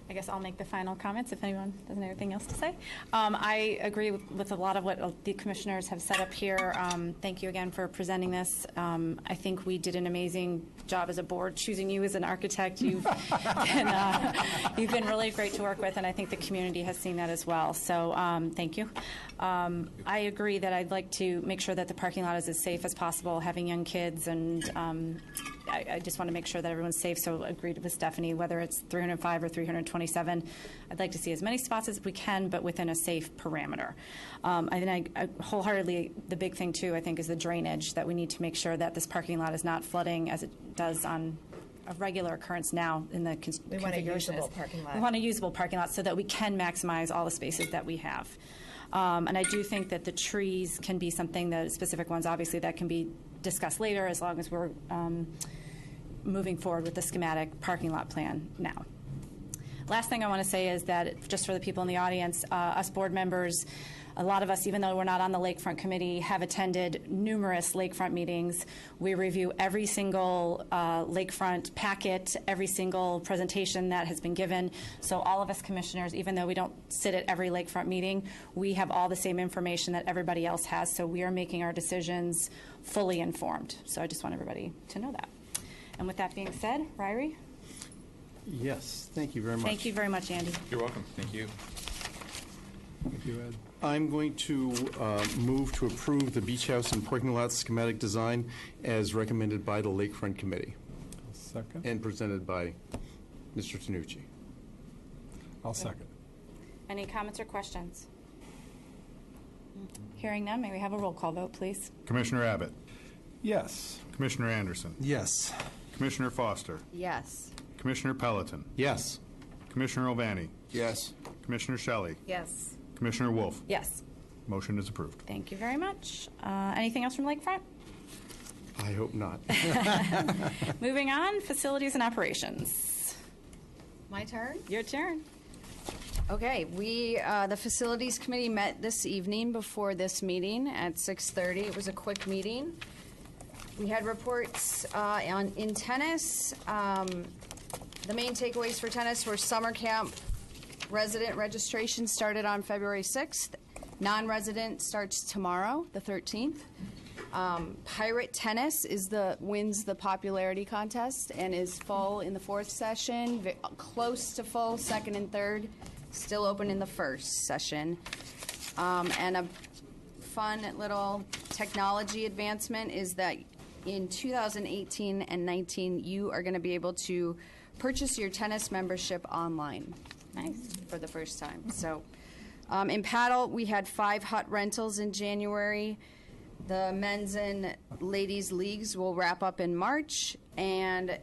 I guess I'll make the final comments if anyone doesn't have anything else to say. I agree with a lot of what the commissioners have said up here. Thank you again for presenting this. I think we did an amazing job as a board choosing you as an architect. You've been really great to work with, and I think the community has seen that as well. So thank you. I agree that I'd like to make sure that the parking lot is as safe as possible, having young kids, and I just want to make sure that everyone's safe, so agreed with Stephanie, whether it's 305 or 327. I'd like to see as many spots as we can, but within a safe parameter. I wholeheartedly, the big thing, too, I think, is the drainage, that we need to make sure that this parking lot is not flooding as it does on a regular occurrence now in the We want a configuration. usable parking lot. We want a usable parking lot so that we can maximize all the spaces that we have. And I do think that the trees can be something, the specific ones, obviously, that can be discussed later as long as we're moving forward with the schematic parking lot plan now. Last thing I want to say is that, just for the people in the audience, us board members, a lot of us, even though we're not on the Lakefront Committee, have attended numerous Lakefront meetings. We review every single Lakefront packet, every single presentation that has been given. So all of us commissioners, even though we don't sit at every Lakefront meeting, we have all the same information that everybody else has. So we are making our decisions fully informed. So I just want everybody to know that. And with that being said, Ryrie? Yes, thank you very much. Thank you very much, Andy. You're welcome. Thank you. Thank you, Ed. I'm going to move to approve the beach house and parking lot schematic design as recommended by the Lakefront Committee Second? and presented by Mr. Tanucci. I'll second. Any comments or questions? Hearing none, may we have a roll call vote, please? Commissioner Abbott, Yes. Commissioner Anderson, Yes. Commissioner Foster, Yes. Commissioner Peloton, Yes. Commissioner Ovani, Yes. Commissioner Shelley, Yes. Commissioner Wolf. Yes. Motion is approved. Thank you very much. Anything else from Lakefront? I hope not. Moving on, facilities and operations. My turn? Your turn. Okay, the Facilities Committee met this evening before this meeting at 6:30. It was a quick meeting. We had reports in tennis. The main takeaways for tennis were summer camp resident registration started on February 6th. Non-resident starts tomorrow, the 13th. Pirate Tennis wins the popularity contest and is full in the fourth session, close to full second and third, still open in the first session. And a fun little technology advancement is that in 2018 and 19, you are going to be able to purchase your tennis membership online. Nice. For the first time. So in paddle, we had 5 hut rentals in January. The men's and ladies' leagues will wrap up in March, and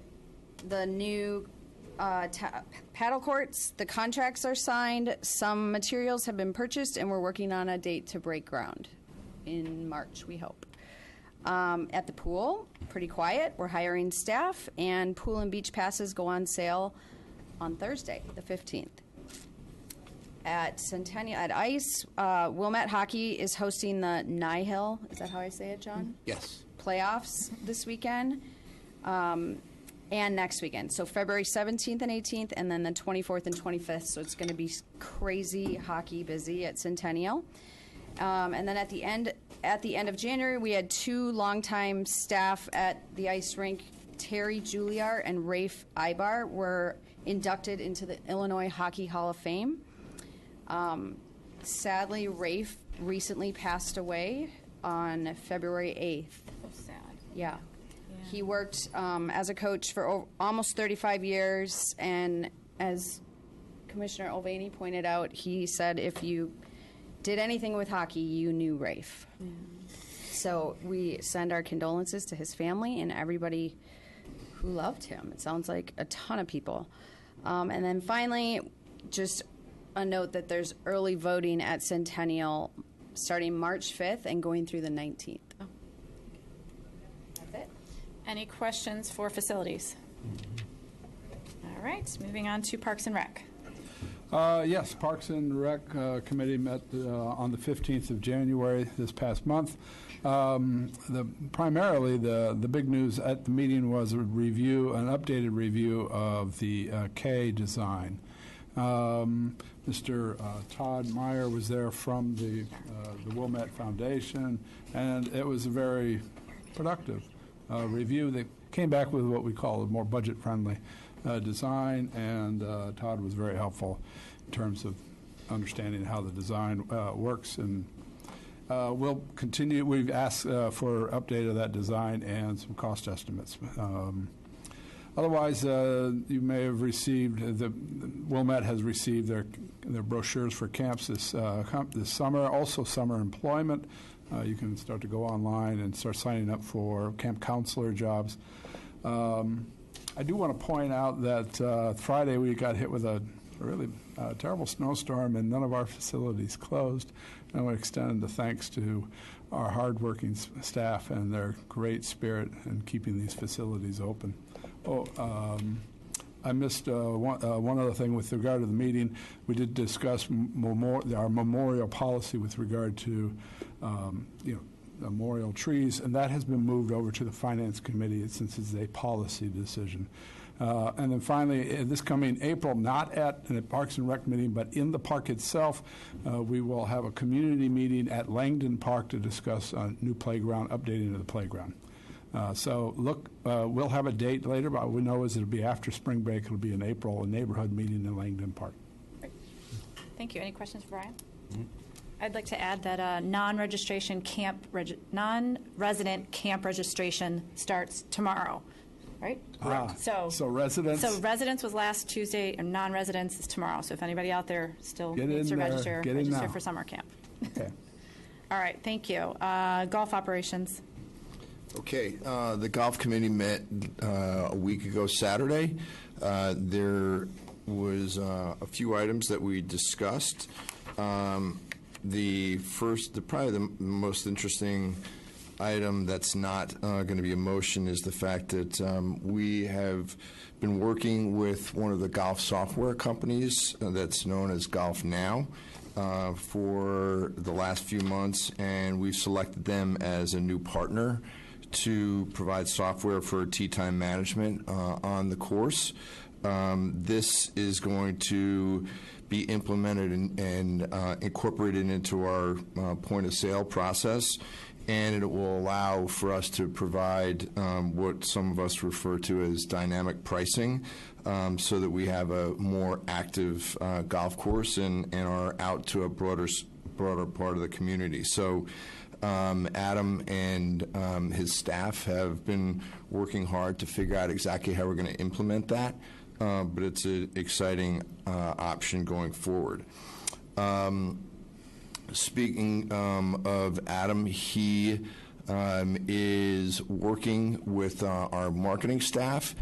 the new paddle courts, the contracts are signed, some materials have been purchased, and we're working on a date to break ground in March, we hope. At the pool, pretty quiet. We're hiring staff, and pool and beach passes go on sale on Thursday, the 15th. At Centennial, at ICE, Wilmette Hockey is hosting the Nihil, is that how I say it, John? Yes. Playoffs this weekend and next weekend. So February 17th and 18th, and then the 24th and 25th. So it's going to be crazy hockey busy at Centennial. And then at the end of January, we had 2 longtime staff at the ice rink. Terry Juilliard and Rafe Ibar were inducted into the Illinois Hockey Hall of Fame. Sadly, Rafe recently passed away on February 8th. So sad. Yeah. He worked as a coach for almost 35 years, and as Commissioner Ovani pointed out, he said if you did anything with hockey, you knew Rafe. Yeah. So we send our condolences to his family and everybody who loved him. It sounds like a ton of people. And then finally, just a note that there's early voting at Centennial starting March 5th and going through the 19th. Oh. That's it. Any questions for facilities? All right, moving on to Parks and Rec. Yes, Parks and Rec Committee met on the 15th of January this past month. Primarily, the big news at the meeting was an updated review of the K design. Mr. Todd Meyer was there from the Wilmette Foundation, and it was a very productive review. They came back with what we call a more budget-friendly design, and Todd was very helpful in terms of understanding how the design works. And we'll continue. We've asked for update of that design and some cost estimates. Otherwise, you may have received, Wilmette has received their brochures for camps this summer, also summer employment. You can start to go online and start signing up for camp counselor jobs. I do want to point out that Friday we got hit with a really terrible snowstorm, and none of our facilities closed. And I want to extend the thanks to our hardworking staff and their great spirit in keeping these facilities open. I missed one other thing with regard to the meeting. We did discuss our memorial policy with regard to, memorial trees, and that has been moved over to the Finance Committee since it's a policy decision. And then finally, this coming April, not at the Parks and Rec meeting, but in the park itself, we will have a community meeting at Langdon Park to discuss a new playground, updating of the playground. So look, we'll have a date later, but what we know is it'll be after spring break. It'll be in April, a neighborhood meeting in Langdon Park. Great. Thank you. Any questions for Brian? Mm-hmm. I'd like to add that non-resident camp registration starts tomorrow, right? So residents was last Tuesday, and non-residents is tomorrow. So if anybody out there still needs to register for summer camp. Okay. All right. Thank you. Golf operations. Okay, the golf committee met a week ago Saturday. There was a few items that we discussed. Probably the most interesting item that's not going to be a motion is the fact that we have been working with one of the golf software companies that's known as Golf Now for the last few months, and we've selected them as a new partner to provide software for tee time management on the course. This is going to be implemented and incorporated into our point of sale process, and it will allow for us to provide what some of us refer to as dynamic pricing, so that we have a more active golf course and are out to a broader part of the community. So Adam and his staff have been working hard to figure out exactly how we're going to implement that, but it's an exciting option going forward. Speaking of Adam, he is working with our marketing staff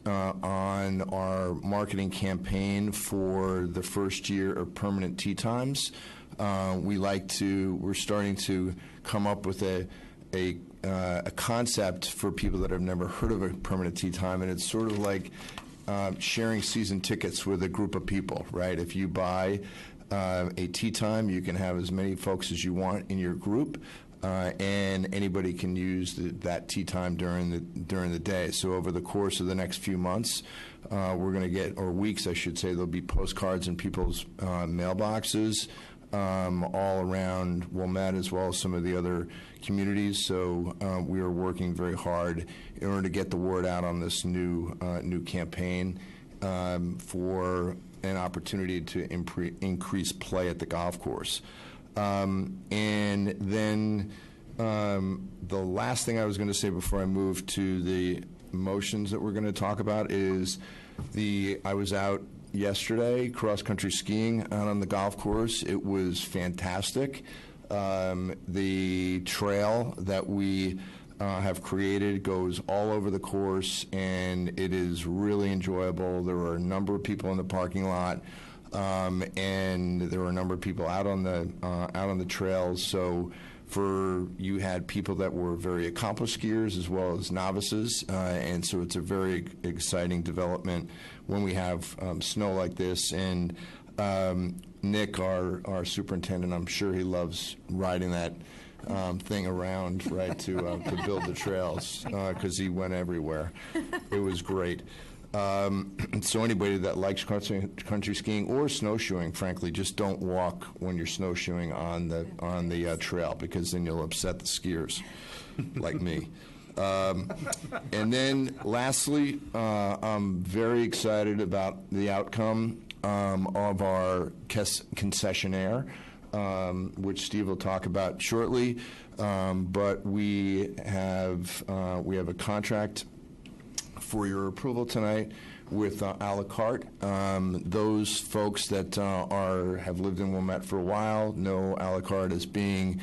on our marketing campaign for the first year of permanent tee times. We're starting to come up with a concept for people that have never heard of a permanent tee time, and it's sort of like sharing season tickets with a group of people, right? If you buy a tee time, you can have as many folks as you want in your group, and anybody can use that tee time during the day. So over the course of the next few months, we're going to get, or weeks, I should say, there'll be postcards in people's mailboxes all around Wilmette, as well as some of the other communities. So we are working very hard in order to get the word out on this new campaign for an opportunity to increase play at the golf course. And then the last thing I was going to say before I move to the motions that we're going to talk about is I was out yesterday cross-country skiing out on the golf course. It was fantastic. The trail that we have created goes all over the course, and it is really enjoyable. There were a number of people in the parking lot, and there were a number of people out on the trails. So you had people that were very accomplished skiers as well as novices, and so it's a very exciting development when we have snow like this. And Nick, our superintendent, I'm sure he loves riding that thing around, right, to build the trails, because he went everywhere. It was great. So anybody that likes country skiing or snowshoeing, frankly, just don't walk when you're snowshoeing on the trail, because then you'll upset the skiers, like me. And then lastly, I'm very excited about the outcome of our concessionaire, which Steve will talk about shortly. But we have a contract for your approval tonight with a la carte. Those folks that have lived in Wilmette for a while know a la carte as being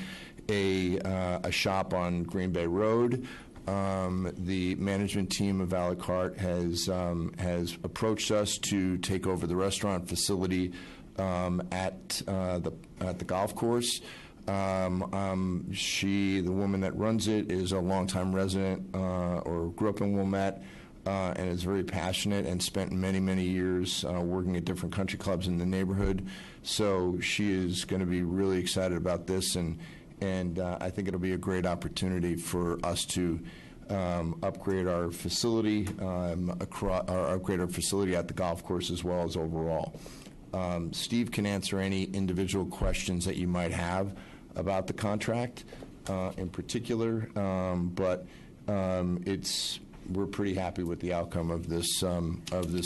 a shop on Green Bay Road. The management team of a la carte has approached us to take over the restaurant facility at the golf course. The woman that runs it, is a longtime resident or grew up in Wilmette, and is very passionate and spent many, many years working at different country clubs in the neighborhood. So she is going to be really excited about this, and I think it'll be a great opportunity for us to upgrade our facility, upgrade our facility at the golf course as well as overall. Steve can answer any individual questions that you might have about the contract in particular, but we're pretty happy with the outcome of this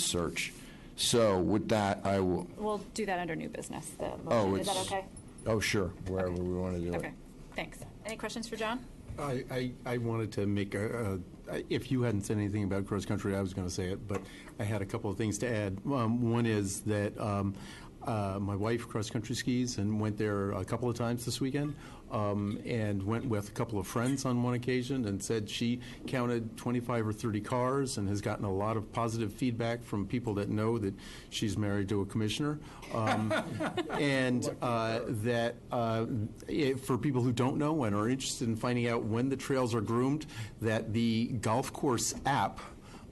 search. So with that, I will. We'll do that under new business. Is that okay? Oh, sure. Wherever we want to do it. Okay. Thanks. Any questions for John? I wanted to make if you hadn't said anything about cross country, I was going to say it, but I had a couple of things to add. One is that my wife cross country skis and went there a couple of times this weekend, and went with a couple of friends on one occasion, and said she counted 25 or 30 cars and has gotten a lot of positive feedback from people that know that she's married to a commissioner. And that for people who don't know and are interested in finding out when the trails are groomed, that the golf course app,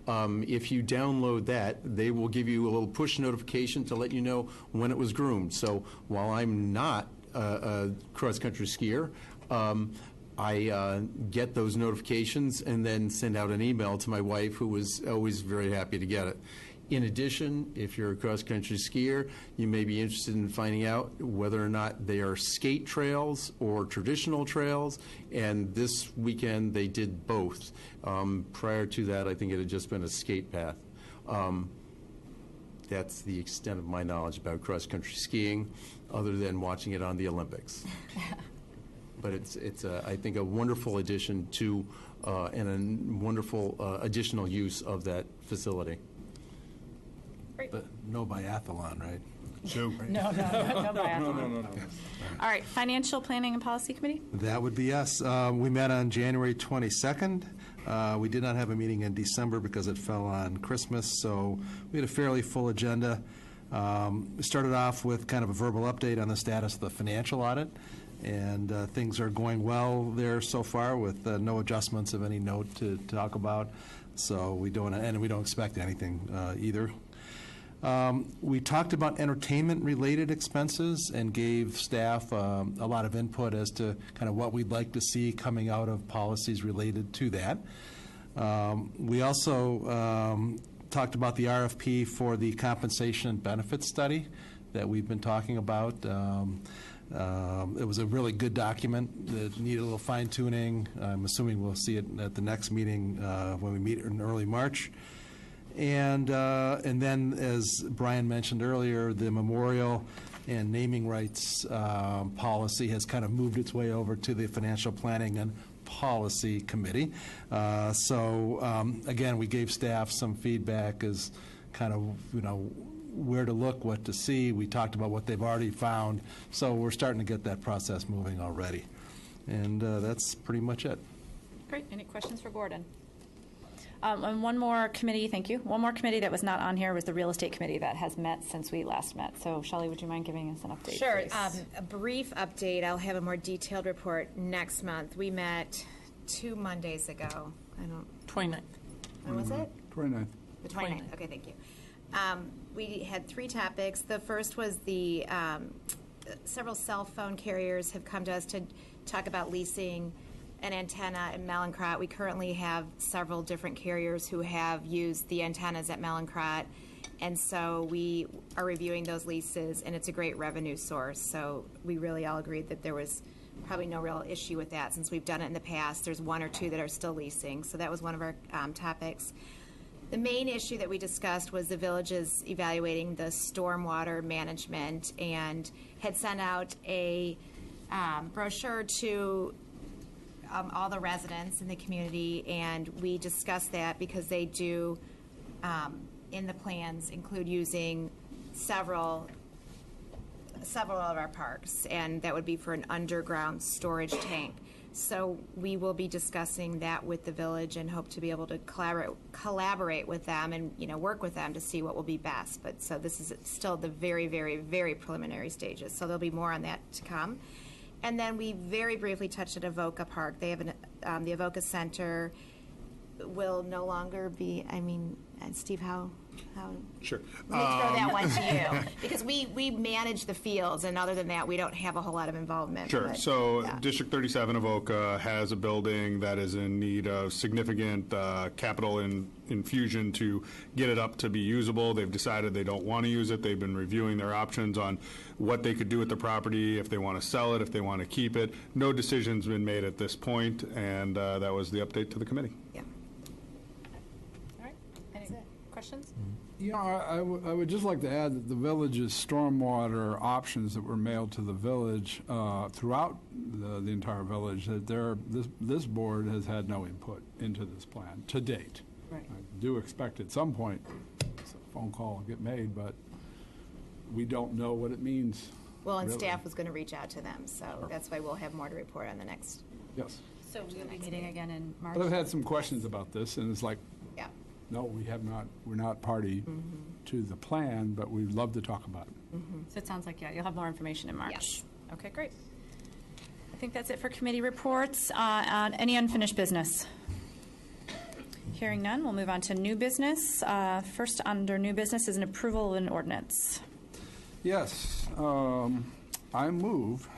if you download that, they will give you a little push notification to let you know when it was groomed. So while I'm not a cross-country skier, I get those notifications and then send out an email to my wife, who was always very happy to get it. In addition, if you're a cross-country skier, you may be interested in finding out whether or not they are skate trails or traditional trails, and this weekend they did both. Prior to that, I think it had just been a skate path. That's the extent of my knowledge about cross-country skiing, other than watching it on the Olympics. But it's I think, a wonderful addition to and a wonderful additional use of that facility. But no biathlon, right? No biathlon. All right, Financial Planning and Policy Committee? That would be us. We met on January 22nd. We did not have a meeting in December because it fell on Christmas, so we had a fairly full agenda. We started off with kind of a verbal update on the status of the financial audit, and things are going well there so far, with no adjustments of any note to talk about. So we don't expect anything either. We talked about entertainment-related expenses and gave staff a lot of input as to kind of what we'd like to see coming out of policies related to that. We also talked about the RFP for the compensation and benefits study that we've been talking about. It was a really good document that needed a little fine-tuning. I'm assuming we'll see it at the next meeting when we meet in early March. And then, as Brian mentioned earlier, the memorial and naming rights policy has kind of moved its way over to the Financial Planning and Policy Committee. Again, we gave staff some feedback as kind of, where to look, what to see. We talked about what they've already found. So we're starting to get that process moving already. And that's pretty much it. Great. Any questions for Gordon? And one more committee, thank you. One more committee that was not on here was the Real Estate Committee that has met since we last met. So, Shelley, would you mind giving us an update? Sure. Please? A brief update. I'll have a more detailed report next month. We met 2 Mondays ago. 29th. When was it? 29th. The 29th. Okay, thank you. We had 3 topics. The first was the several cell phone carriers have come to us to talk about leasing an antenna in Melancrot. We currently have several different carriers who have used the antennas at Melancrot, and so we are reviewing those leases, and it's a great revenue source. So we really all agreed that there was probably no real issue with that since we've done it in the past. There's one or two that are still leasing, so that was one of our topics. The main issue that we discussed was the villages evaluating the stormwater management and had sent out a brochure to all the residents in the community, and we discussed that because they do, in the plans, include using several of our parks, and that would be for an underground storage tank. So we will be discussing that with the village and hope to be able to collaborate with them and, work with them to see what will be best. But so this is still the very, very, very preliminary stages. So there'll be more on that to come. And then we very briefly touched at Avoca Park. They have the Avoca Center will no longer be, Steve, how? Sure. Let me throw that one to you, because we manage the fields, and other than that, we don't have a whole lot of involvement. Sure. But, So yeah. District 37 Avoca has a building that is in need of significant capital infusion to get it up to be usable. They've decided they don't want to use it. They've been reviewing their options on what they could do with the property, if they want to sell it, if they want to keep it. No decision's been made at this point, and that was the update to the committee. Yeah. All right. Any questions? I would just like to add that the village's stormwater options that were mailed to the village throughout the entire village, that this board has had no input into this plan to date. Right. I do expect at some point a phone call will get made, but we don't know what it means. Well, and really. staff was going to reach out to them, so that's why we'll have more to report on the next. Yes. So we'll be meeting again in March. But I've had some questions about this, and it's like, Yeah. no, we're not party to the plan, but we'd love to talk about it. So it sounds like, you'll have more information in March. Yes. Okay, great. I think that's it for committee reports. On any unfinished business? Hearing none, we'll move on to new business. First, under new business is an approval of an ordinance. Yes, I move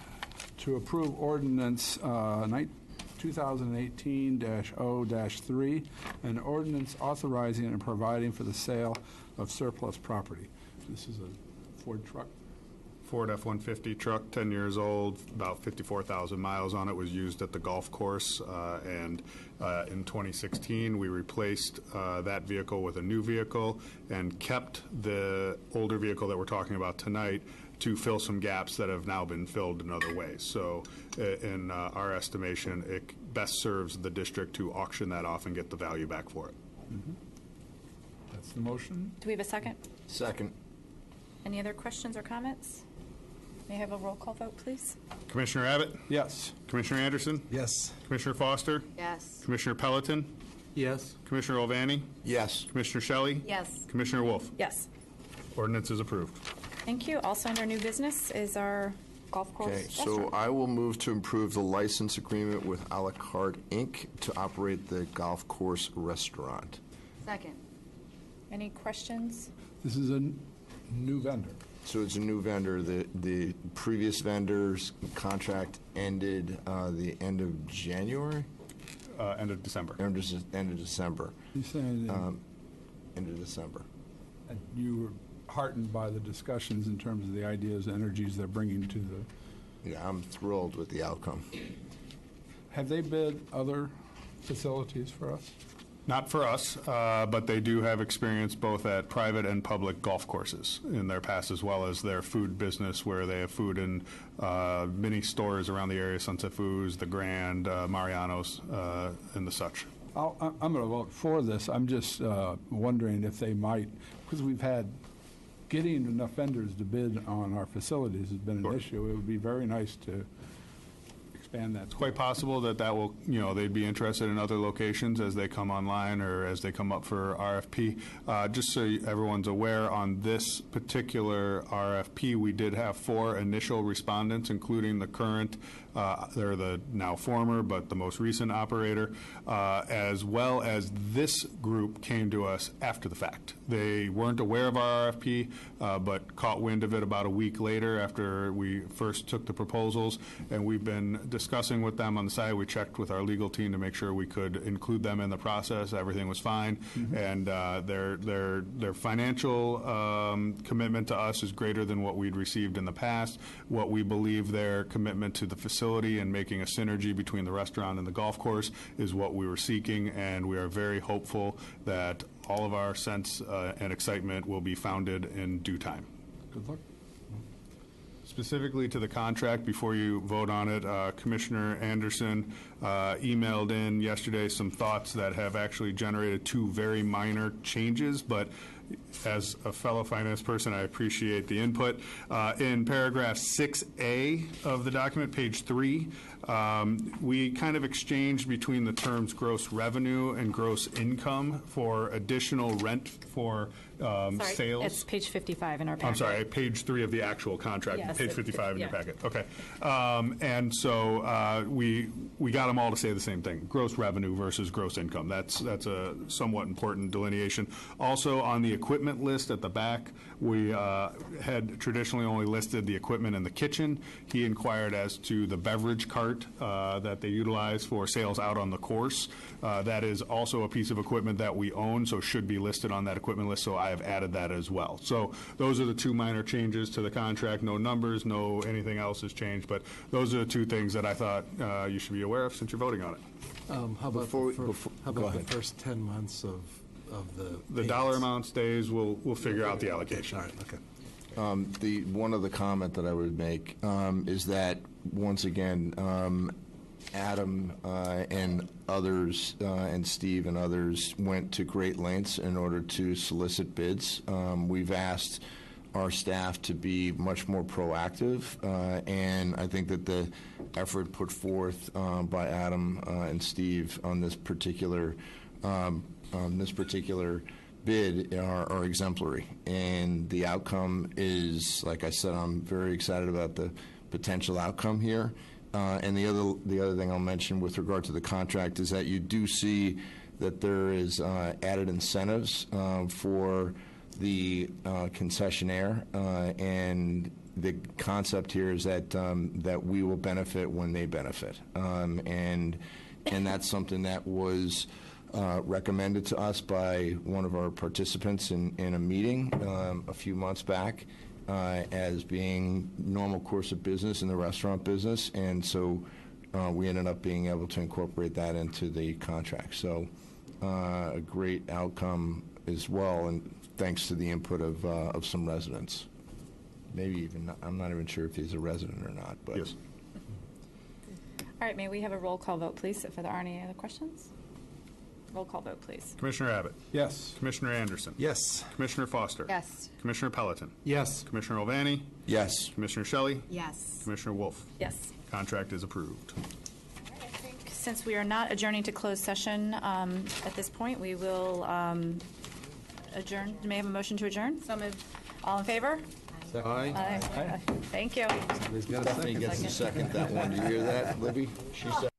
to approve ordinance 2018-0-3, an ordinance authorizing and providing for the sale of surplus property. This is a Ford truck. Ford F-150 truck, 10 years old, about 54,000 miles on it, was used at the golf course. And in 2016, we replaced that vehicle with a new vehicle and kept the older vehicle that we're talking about tonight to fill some gaps that have now been filled in other ways. So in our estimation, it best serves the district to auction that off and get the value back for it. That's the motion. Do we have a second? Second. Any other questions or comments? May I have a roll call vote, please? Commissioner Abbott? Yes. Commissioner Anderson? Yes. Commissioner Foster? Yes. Commissioner Pelletin? Yes. Commissioner Olvani? Yes. Commissioner Shelley? Yes. Commissioner Wolf? Yes. Ordinance is approved. Thank you. Also under new business is our golf course Okay, so restaurant. I will move to approve the license agreement with A La Carte, Inc. to operate the golf course restaurant. Second. Any questions? This is a new vendor. So it's a new vendor. The previous vendor's contract ended the end of January? End of December. End of December. He's saying that End of December. you were heartened by the discussions in terms of the ideas, energies they're bringing to the. Yeah, I'm thrilled with the outcome. Have they bid other facilities for us? Not for us, but they do have experience both at private and public golf courses in their past, as well as their food business, where they have food in many stores around the area, Sunset Foods, The Grand, Mariano's, and the such. I'm going to vote for this. I'm just wondering if they might, because we've had getting enough vendors to bid on our facilities has been an issue. It would be very nice to expand that. It's quite possible that will, they'd be interested in other locations as they come online or as they come up for RFP. Just so everyone's aware, on this particular RFP, we did have 4 initial respondents, including the current they're the now former, but the most recent operator, as well as this group came to us after the fact. They weren't aware of our RFP, but caught wind of it about a week later after we first took the proposals, and we've been discussing with them on the side. We checked with our legal team to make sure we could include them in the process. Everything was fine, and their financial commitment to us is greater than what we'd received in the past. What we believe their commitment to the facility and making a synergy between the restaurant and the golf course is what we were seeking, and we are very hopeful that all of our sense and excitement will be founded in due time. Good luck. Specifically to the contract, before you vote on it, Commissioner Anderson emailed in yesterday some thoughts that have actually generated two very minor changes, but as a fellow finance person, I appreciate the input. In paragraph 6A of the document, page 3, we kind of exchanged between the terms gross revenue and gross income for additional rent for sales. It's page 55 in our packet. I'm sorry, page 3 of the actual contract, Yes, page 55 in your yeah. packet. Okay. And so we got them all to say the same thing, gross revenue versus gross income. That's a somewhat important delineation. Also, on the equipment list at the back, we had traditionally only listed the equipment in the kitchen. He inquired as to the beverage cart that they utilize for sales out on the course. That is also a piece of equipment that we own, so should be listed on that equipment list, so I have added that as well. So those are the two minor changes to the contract. No numbers, no anything else has changed, but those are the two things that I thought you should be aware of since you're voting on it. How about the first 10 months of the dollar amount stays, we'll figure out the allocation. All right, okay. One other comment that I would make is that, once again, Adam and others, and Steve and others, went to great lengths in order to solicit bids. We've asked our staff to be much more proactive, and I think that the effort put forth by Adam and Steve on this particular bid are exemplary, and the outcome is, like I said, I'm very excited about the potential outcome here. And the other thing I'll mention with regard to the contract is that you do see that there is added incentives for the concessionaire, and the concept here is that that we will benefit when they benefit, and that's something that was recommended to us by one of our participants in a meeting a few months back as being normal course of business in the restaurant business, and so we ended up being able to incorporate that into the contract. So a great outcome as well, and thanks to the input of some residents. Maybe even, I'm not even sure if he's a resident or not, but. Yes. All right, may we have a roll call vote, please, if there aren't any other questions? Roll call vote, please. Commissioner Abbott? Yes. Commissioner Anderson? Yes. Commissioner Foster? Yes. Commissioner Pelletin? Yes. Commissioner Ovani? Yes. Commissioner Shelley? Yes. Commissioner Wolf? Yes. Contract is approved. Since we are not adjourning to closed session at this point, we will adjourn. May I have a motion to adjourn? So moved. All in favor? Aye. Aye. Thank you. Somebody's got a Stephanie second. gets to second that one. Do you hear that, Libby? She said.